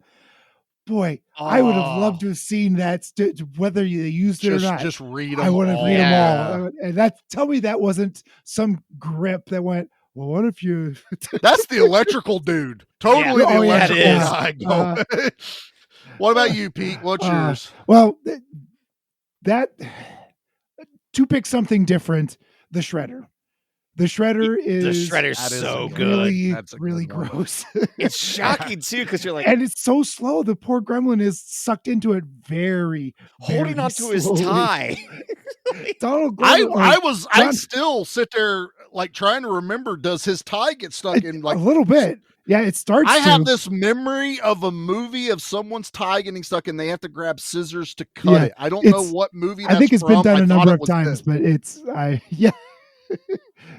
Boy, I would have loved to have seen that, whether they used it or not. Just read them I would have all. read them all. And tell me that wasn't some grip that went, well, what if you... That's the electrical dude. Totally the electrical guy. What about you, Pete? What's yours? Well, to pick something different, the Shredder. The Shredder is... The Shredder's so really, good. really gross. It's shocking, too, because you're like... And it's so slow. The poor gremlin is sucked into it very, holding onto his tie. Donald I still sit there like trying to remember, does his tie get stuck in like... A little bit. Yeah, it starts I have this memory of a movie of someone's tie getting stuck and they have to grab scissors to cut it. I don't know what movie that's I think it's been from. done I a thought number it of was times, this. but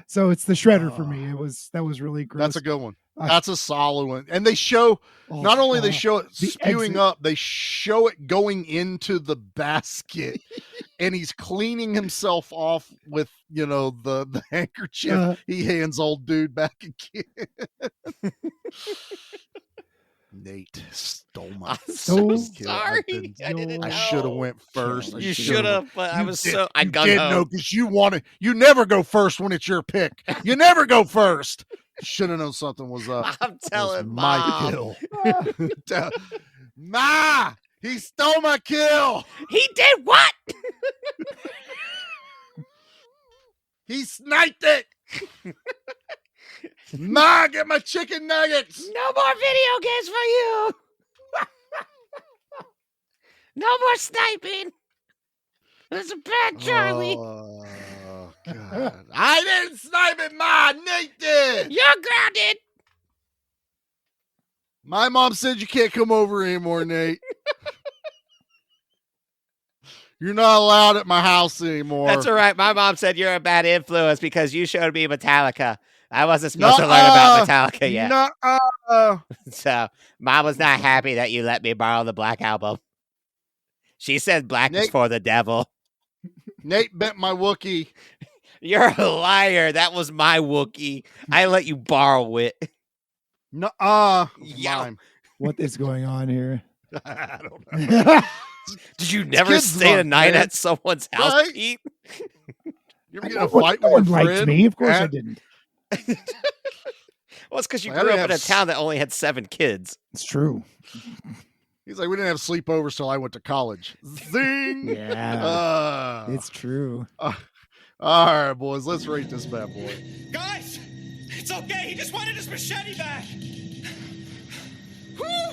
so it's the Shredder for me. That was really gross. That's a good one. That's a solid one. And they show not only they show it spewing exit. up, they show it going into the basket, and he's cleaning himself off with the handkerchief. He hands old dude back again. Nate stole my so kill. sorry. I should have went first. You should have, but I was so... I got didn't know because you never go first when it's your pick. You never go first. Should have known something was up. I'm telling my Mom. kill. Ma, he stole my kill. He did what? He sniped it. Ma, get my chicken nuggets. No more video games for you. No more sniping. It's a bad Charlie. Oh, God. I didn't snipe it, Ma. Nate did. You're grounded. My mom said you can't come over anymore, Nate. You're not allowed at my house anymore. That's all right. My mom said you're a bad influence because you showed me Metallica. I wasn't supposed to learn about Metallica yet. Nuh-uh. So Mom was not happy that you let me borrow the Black Album. She said black is Nate- for the devil. Nate bent my Wookiee. You're a liar. That was my Wookiee. I let you borrow it. Nuh-uh. Yeah. Mine. What is going on here? I don't know. Did you never kids' stay a month, night man. at someone's house, Right? Pete? You ever get in a fight with No your one liked friend? me. Of course I at- didn't. Well, it's because you Like, I grew didn't up in a have town that only had 7 kids. It's true. He's like, we didn't have sleepovers till I went to college. Zing. Yeah. It's true. All right, boys. Let's rate this bad boy. Guys, it's okay. He just wanted his machete back. Whew.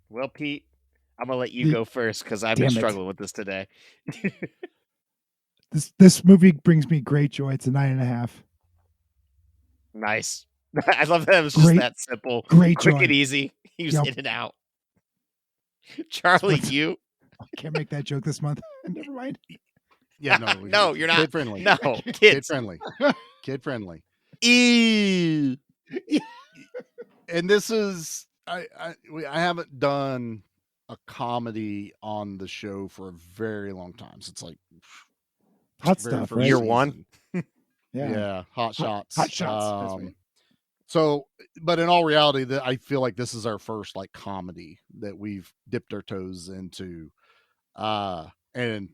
Well, Pete, I'm going to let you go first because I've been Damn it. struggling with this today. This movie brings me great joy. It's a 9.5. Nice. I love that it was just Great- that simple. great Quick joy. and easy. He was Yep. in and out. Charlie, What's- you? I can't make that joke this month. Never mind. Yeah, no. No, you're not. Kid friendly. No, Kid kids. friendly. Kid friendly. Ew. And this is I haven't done a comedy on the show for a very long time. So it's like Hot very stuff, first right? Year one? season. Yeah, hot shots. Hot shots. That's right. So, but in all reality, that I feel like this is our first like comedy that we've dipped our toes into. And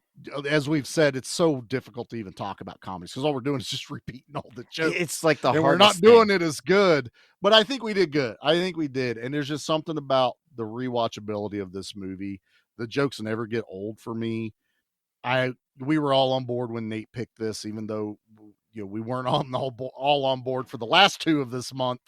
as we've said, it's so difficult to even talk about comedies because all we're doing is just repeating all the jokes. It's like the and we're hardest not doing thing. it as good, but I think we did good. I think we did. And there's just something about the rewatchability of this movie. The jokes never get old for me. We were all on board when Nate picked this, even though we weren't all on board for the last 2 of this month.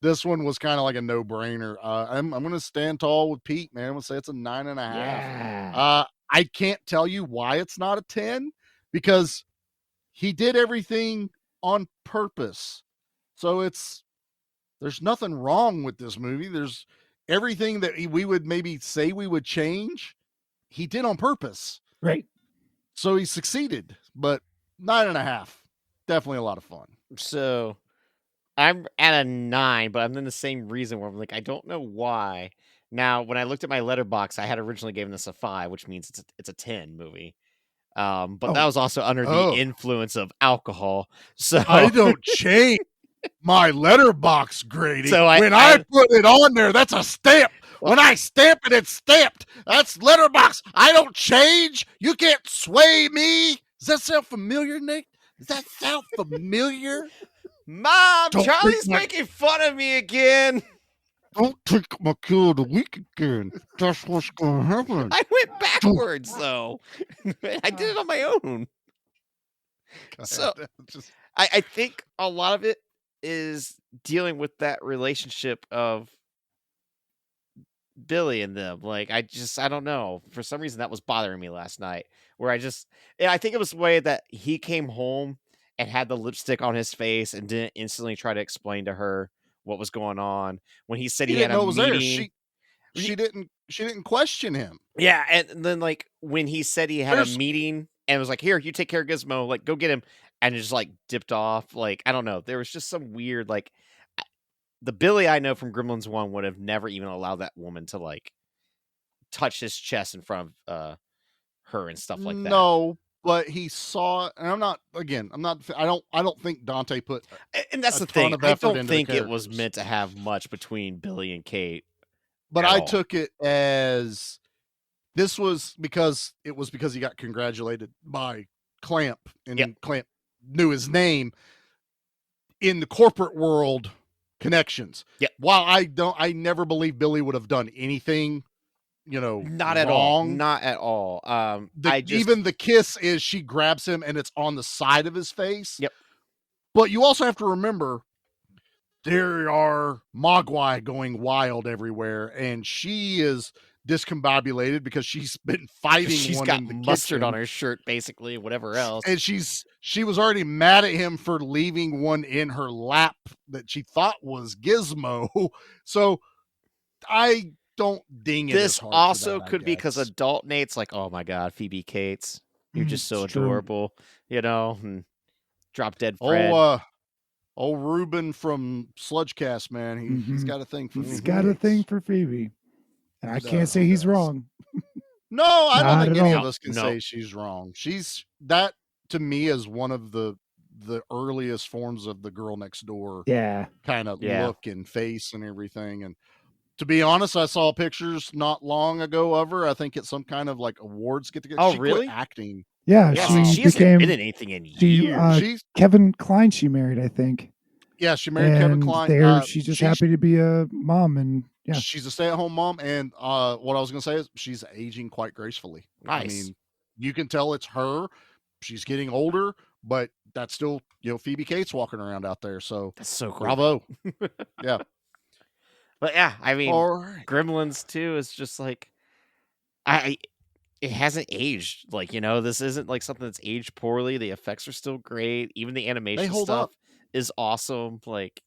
This one was kind of like a no-brainer. I'm going to stand tall with Pete, man. I'm going to say it's a 9.5. Yeah. I can't tell you why it's not a 10 because he did everything on purpose. So there's nothing wrong with this movie. There's everything that we would maybe say we would change. He did on purpose. Right. So he succeeded, but 9.5, definitely a lot of fun. So I'm at a 9, but I'm in the same reason where I'm like, I don't know why. Now, when I looked at my letterbox, I had originally given this a 5, which means it's a 10 movie. But that was also under the influence of alcohol. So I don't change my letterbox grading. So when I put it on there, that's a stamp. When I stamp it, it's stamped. That's letterbox. I don't change. You can't sway me. Does that sound familiar, Nick? Does that sound familiar? Mom, Don't Charlie's think my- making fun of me again. Don't take my kill of the week again. That's what's going to happen. I went backwards, though. I did it on my own. So I think a lot of it is dealing with that relationship of Billy and them. Like, I don't know. For some reason, that was bothering me last night. Where I think it was the way that he came home and had the lipstick on his face and didn't instantly try to explain to her what was going on. When he said he had didn't know a it was meeting. there. She didn't question him. Yeah, and then like when he said he had a meeting and was like, "Here, you take care of Gizmo, like go get him," and just like dipped off. Like, I don't know, there was just some weird like the Billy I know from Gremlins 1 would have never even allowed that woman to like touch his chest in front of her and stuff like that. No, but he saw it, and I don't think Dante put And that's a the ton thing. of I effort don't into the think it was characters. meant to have much between Billy and Kate. But at I all. took it as this was because he got congratulated by Clamp, and Clamp knew his name in the corporate world connections. Yep. While I never believed Billy would have done anything, Not at all. wrong. Not at all. Even the kiss is she grabs him and it's on the side of his face. Yep. But you also have to remember there are Mogwai going wild everywhere, and she is discombobulated because she's been fighting. She's one got in the mustard kitchen. on her shirt, basically, whatever else. And she was already mad at him for leaving one in her lap that she thought was Gizmo. So I don't ding it. This as hard also for that, could be because guess. adult Nate's like, oh my god, Phoebe Cates, you're just so It's true. adorable, and Drop Dead Fred. Old Ruben from Sludgecast, man. He's got a thing for He's got a thing for Phoebe. And I can't say He he's does. wrong. No, I don't Not think at any all. of us can No. say she's wrong. She's that to me is one of the earliest forms of the girl next door Yeah. kind of Yeah. look and face and everything. And to be honest, I saw pictures not long ago of her. I think it's some kind of like awards get together. Oh, she really? quit acting. Yeah, Yeah, she see, she hasn't became been in anything in she, years. She's Kevin Kline she married, I think. yeah, she married Kevin And Kline. there she's just happy to be a mom, and yeah. She's a stay-at-home mom, and what I was going to say is she's aging quite gracefully. Nice. I mean, you can tell it's her. She's getting older, but that's still, Phoebe Cates walking around out there. So That's so cool. bravo. Yeah. But yeah, I mean, All right. Gremlins 2 is just like, it hasn't aged. Like, this isn't like something that's aged poorly. The effects are still great. Even the animation hold stuff up. is awesome. Like,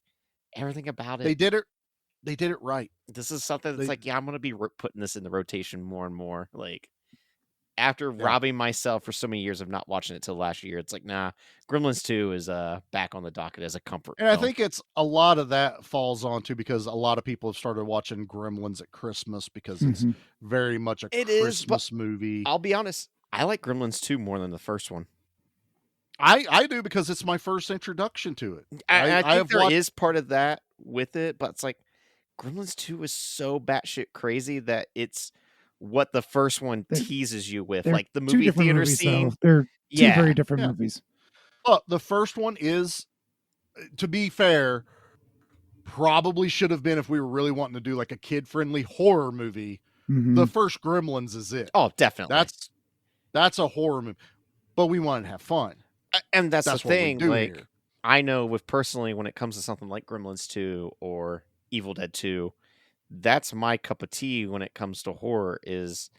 everything about it. They did it right. This is something that's like, yeah, I'm going to be putting this in the rotation more and more. Like, after robbing myself for so many years of not watching it till last year, it's like, nah, Gremlins 2 is back on the docket as a comfort And I film. think it's a lot of that falls on too because a lot of people have started watching Gremlins at Christmas because it's very much a Christmas movie. I'll be honest, I like Gremlins 2 more than the first one. I do because it's my first introduction to it. I think there watched... is part of that with it, but it's like Gremlins 2 is so batshit crazy that it's what the first one teases you with. Like the movie theater scene. Though. They're two very different movies. Well, the first one is, to be fair, probably should have been if we were really wanting to do like a kid-friendly horror movie. The first Gremlins is it. Oh, definitely. That's a horror movie. But we want to have fun. And that's the thing. Like, here. I know with personally, when it comes to something like Gremlins 2 or Evil Dead 2, that's my cup of tea when it comes to horror is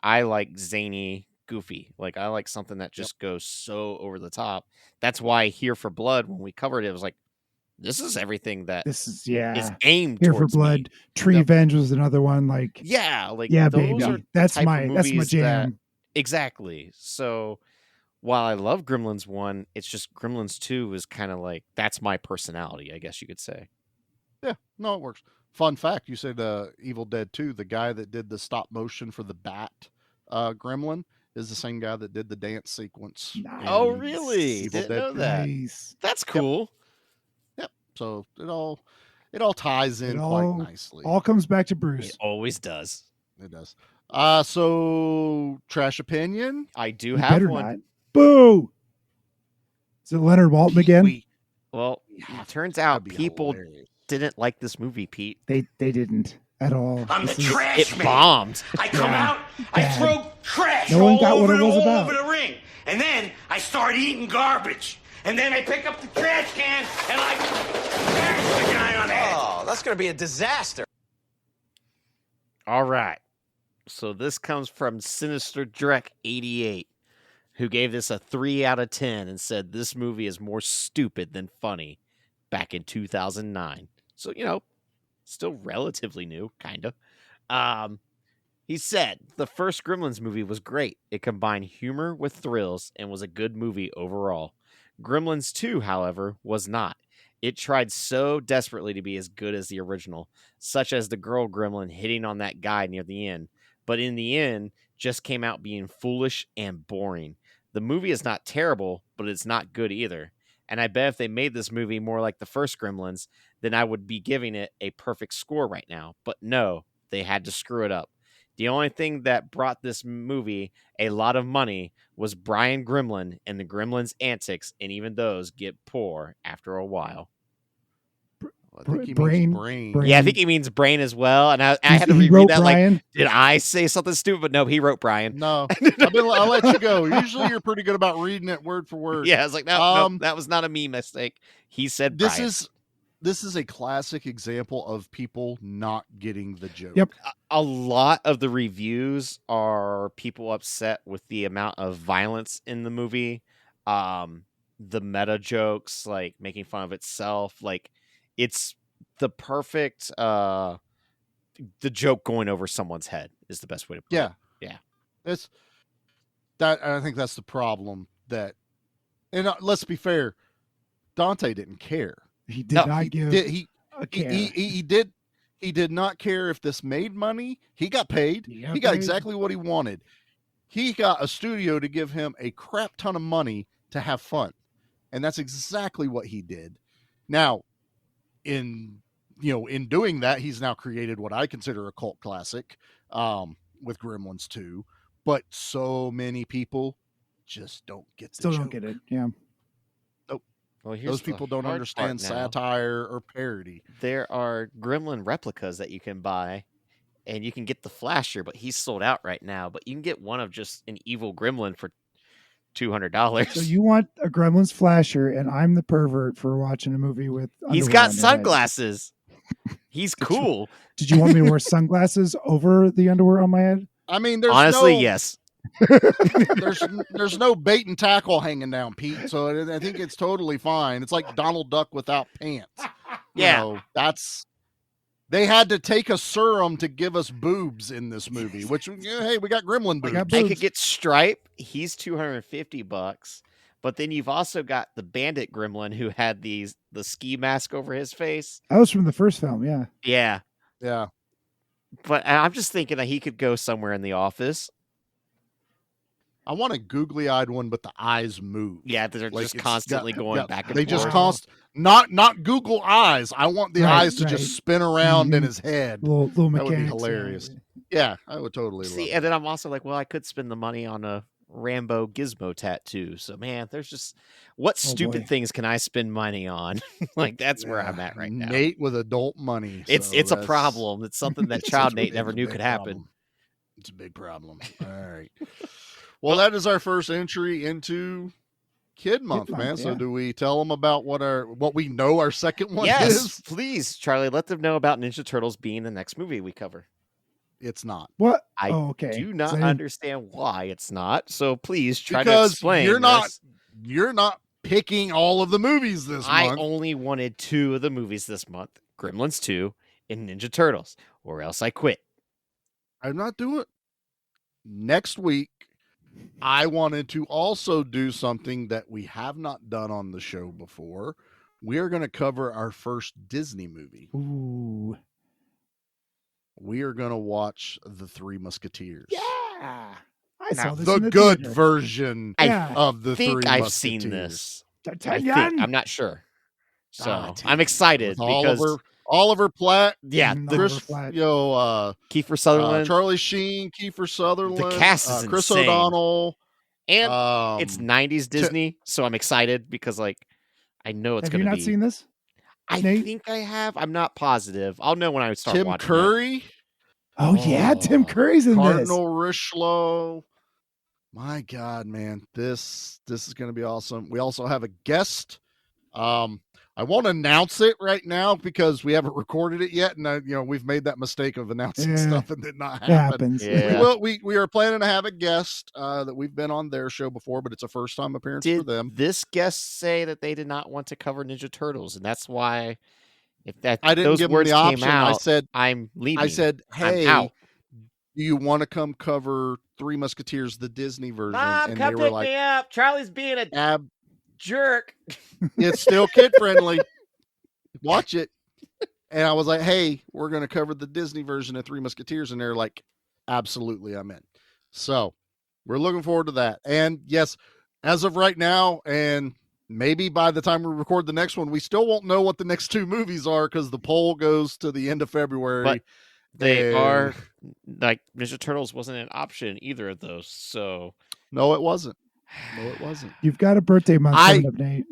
I like zany, goofy. Like, I like something that just goes so over the top. That's why Here for Blood, when we covered it, it was like, this is everything that is aimed Here for towards Blood. me. Tree Venge was another one. Like, yeah, those baby. are that's my jam. Exactly. So while I love Gremlins 1, it's just Gremlins 2 is kind of like, that's my personality, I guess you could say. Yeah, no, it works. Fun fact, you said Evil Dead 2, the guy that did the stop motion for the bat gremlin is the same guy that did the dance sequence. Nice. Oh, really? Evil Didn't Dead know 2. that. Nice. That's cool. Yep. So it all ties in quite nicely. All comes back to Bruce. It always does. It does. So trash opinion. I do have one. Not. Boo! Is it Leonard Walton again? Well, it turns out people didn't like this movie, Pete. They didn't at all. I'm the trash It man. bombed. I come out, I throw trash No one all got what over it was all about. over the ring. And then I start eating garbage. And then I pick up the trash can and I bash the guy on the head. Oh, that's going to be a disaster. All right. So this comes from Sinister Drek 88, who gave this a 3 out of 10 and said this movie is more stupid than funny back in 2009. So, still relatively new, kind of. He said, the first Gremlins movie was great. It combined humor with thrills and was a good movie overall. Gremlins 2, however, was not. It tried so desperately to be as good as the original, such as the girl gremlin hitting on that guy near the end, but in the end, just came out being foolish and boring. The movie is not terrible, but it's not good either. And I bet if they made this movie more like the first Gremlins, then I would be giving it a perfect score right now. But no, they had to screw it up. The only thing that brought this movie a lot of money was Brian Gremlin and the Gremlins' antics, and even those get poor after a while. I think he means brain. Yeah, I think he means brain as well. And I had to reread that. Brian? Like, did I say something stupid? But no, he wrote Brian. No, I'll let you go. Usually, you're pretty good about reading it word for word. Yeah, I was like, no, that was not a me mistake. He said Brian. This is a classic example of people not getting the joke. Yep. A lot of the reviews are people upset with the amount of violence in the movie, the meta jokes, like making fun of itself, like it's the perfect the joke going over someone's head is the best way to put it. Yeah. It's that, and I think that's the problem. That, and let's be fair, Dante didn't care. He did not give a care. He did not care if this made money. He got paid. He got paid. exactly what he wanted. He got a studio to give him a crap ton of money to have fun. And that's exactly what he did. Now, in doing that, he's now created what I consider a cult classic with Gremlins 2. But so many people just don't get the joke. Don't get it. Yeah. Nope. Well, those people don't understand satire or parody. There are Gremlin replicas that you can buy, and you can get the Flasher, but he's sold out right now. But you can get one of just an evil Gremlin for $200. So you want a Gremlins Flasher, and I'm the pervert for watching a movie with He's underwear got on your head. sunglasses. He's cool. Did you want me to wear sunglasses over the underwear on my head? I mean, there's honestly, yes. There's no bait and tackle hanging down, Pete. So I think it's totally fine. It's like Donald Duck without pants. Yeah, they had to take a serum to give us boobs in this movie. Which hey, we got Gremlin boobs. I could get Stripe. He's $250. But then you've also got the Bandit Gremlin who had the ski mask over his face. That was from the first film. Yeah. Yeah. But I'm just thinking that he could go somewhere in the office. I want a googly-eyed one, but the eyes move. Yeah, they're just constantly going back and forth. They just not Google eyes. I want the eyes to just spin around in his head. Little that would be mechanics, hilarious. Yeah, I would totally love See, it. and then I'm also like, well, I could spend the money on a Rambo Gizmo tattoo. So, man, there's just what stupid things can I spend money on? Like, that's where I'm at right now. Nate with adult money. It's a problem. It's something that child Nate never knew could happen. It's a big problem. All right. Well, that is our first entry into Kid Month, man. So do we tell them about what we know our second one is? Yes, please, Charlie. Let them know about Ninja Turtles being the next movie we cover. It's not. What? I do not understand why it's not. So please try to explain. You're not picking all of the movies this month. I only wanted 2 of the movies this month: Gremlins 2 and Ninja Turtles, or else I quit. I'm not doing it. Next week, I wanted to also do something that we have not done on the show before. We are going to cover our first Disney movie. Ooh. We are going to watch The Three Musketeers. Yeah. I saw this the in the good theater. version of The Three Musketeers. I've seen this. I'm not sure. So I'm excited because Oliver Platt. Yeah, Kiefer Sutherland, Charlie Sheen, Kiefer Sutherland, the cast is Chris insane. O'Donnell, and it's 90s Disney, so I'm excited because I know it's going to be. Have you not seen this? I think I have. I'm not positive. I'll know when I start Tim watching. Curry. It. Oh yeah, Tim Curry's in Cardinal Richelieu. My God, man, this is going to be awesome. We also have a guest. I won't announce it right now because we haven't recorded it yet, and we've made that mistake of announcing stuff and did not happen. Yeah. We are planning to have a guest that we've been on their show before, but it's a first time appearance for them. This guest say that they did not want to cover Ninja Turtles, and that's why I didn't those give words them the option. came out, I said I'm leaving. I said, hey, I'm out. Do you want to come cover Three Musketeers, the Disney version? Mom, come pick me up. Charlie's being a jerk. It's still kid friendly. Watch it. And I was like, hey, we're going to cover the Disney version of Three Musketeers. And they're like, absolutely, I'm in. So we're looking forward to that. And yes, as of right now, and maybe by the time we record the next one, we still won't know what the next 2 movies are because the poll goes to the end of February. But they are like Ninja Turtles wasn't an option in either of those. So no, it wasn't. You've got a birthday month coming up, Nate.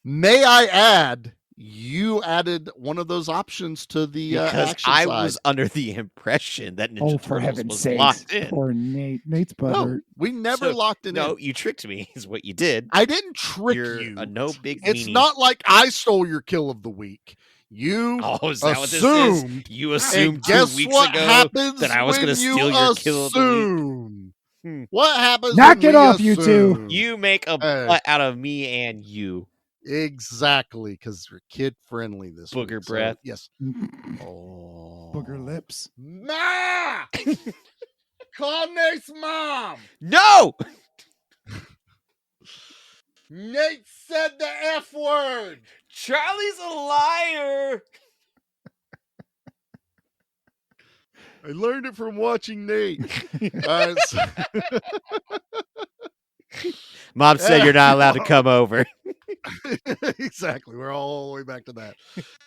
May I add, you added one of those options to the because action I side. was under the impression that Ninja for Turtles heaven's was sake, locked in. Poor Nate. Nate's butt No, hurt. we never locked it in. No, you tricked me. Is what you did. I didn't trick You're you. a no big. It's meanie. not like I stole your kill of the week. You is that what this assumed. is? You assumed and 2 guess weeks what ago happens that I was going to when steal you your kill of the week. assume? What happens? Knock when it we off, you two. assume? You make a butt out of me and you. Exactly, because we're kid friendly this Booger week. breath. So, yes. Oh. Booger lips. Ma! Call Nate's mom. No. Nate said the F word. Charlie's a liar. I learned it from watching Nate. Mom said you're not allowed to come over. Exactly. We're all the way back to that.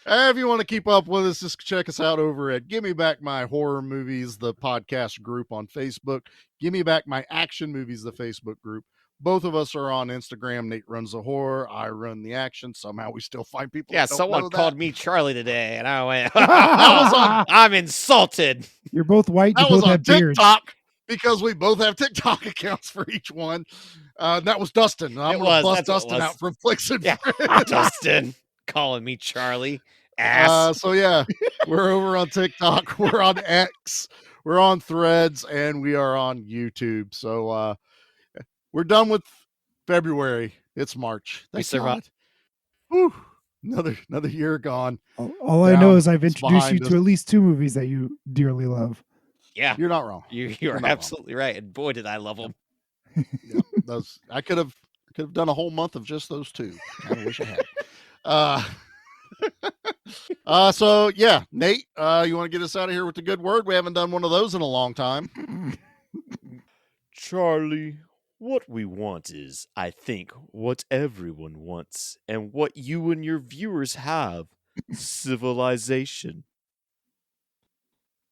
If you want to keep up with us, just check us out over at Give Me Back My Horror Movies, the podcast group on Facebook. Give Me Back My Action Movies, the Facebook group. Both of us are on Instagram. Nate runs the horror. I run the action. Somehow we still find people. Yeah, that don't someone know called that. me Charlie today, and I went, That I'm insulted. You're both white. You was both on have beards. TikTok because we both have TikTok accounts for each one. That was Dustin. I'm going to bust Dustin out from Flicks and Friends. Dustin calling me Charlie. Ass. So yeah, we're over on TikTok. We're on X. We're on Threads, and we are on YouTube. So we're done with February. It's March. We survived. Whew. Another year gone. All I know is I've introduced you to at least 2 movies that you dearly love. Yeah, you're not wrong. You're absolutely right, and boy, did I love them. Yeah, those I could have done a whole month of just those 2. I wish I had. So yeah, Nate, you want to get us out of here with the good word? We haven't done one of those in a long time. Charlie, what we want is, I think, what everyone wants, and what you and your viewers have: civilization.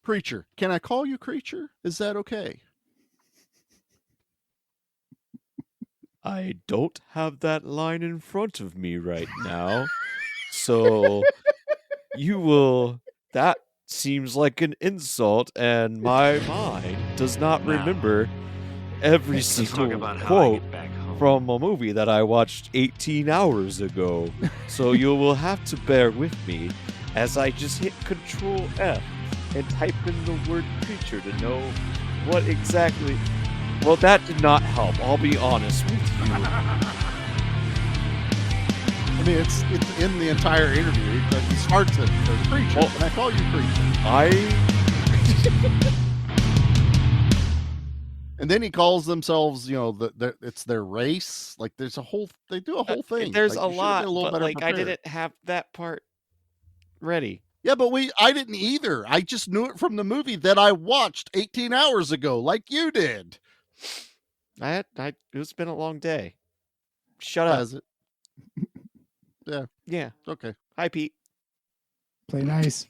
Creature. Can I call you Creature? Is that okay? I don't have that line in front of me right now, so that seems like an insult, and my mind does not remember every single quote from a movie that I watched 18 hours ago. So you will have to bear with me as I just hit Control F and type in the word creature to know what exactly. Well, that did not help. I'll be honest with you. I mean, it's in the entire interview. He starts it as Creature. Well, Can I call you Creature? And then he calls themselves, it's their race. Like there's they do a whole thing. There's like, a lot, but better I prepared. didn't have that part ready. Yeah, but I didn't either. I just knew it from the movie that I watched 18 hours ago, like you did. It's been a long day. Shut up. Has it? Yeah. Yeah. Okay. Hi, Pete. Play nice.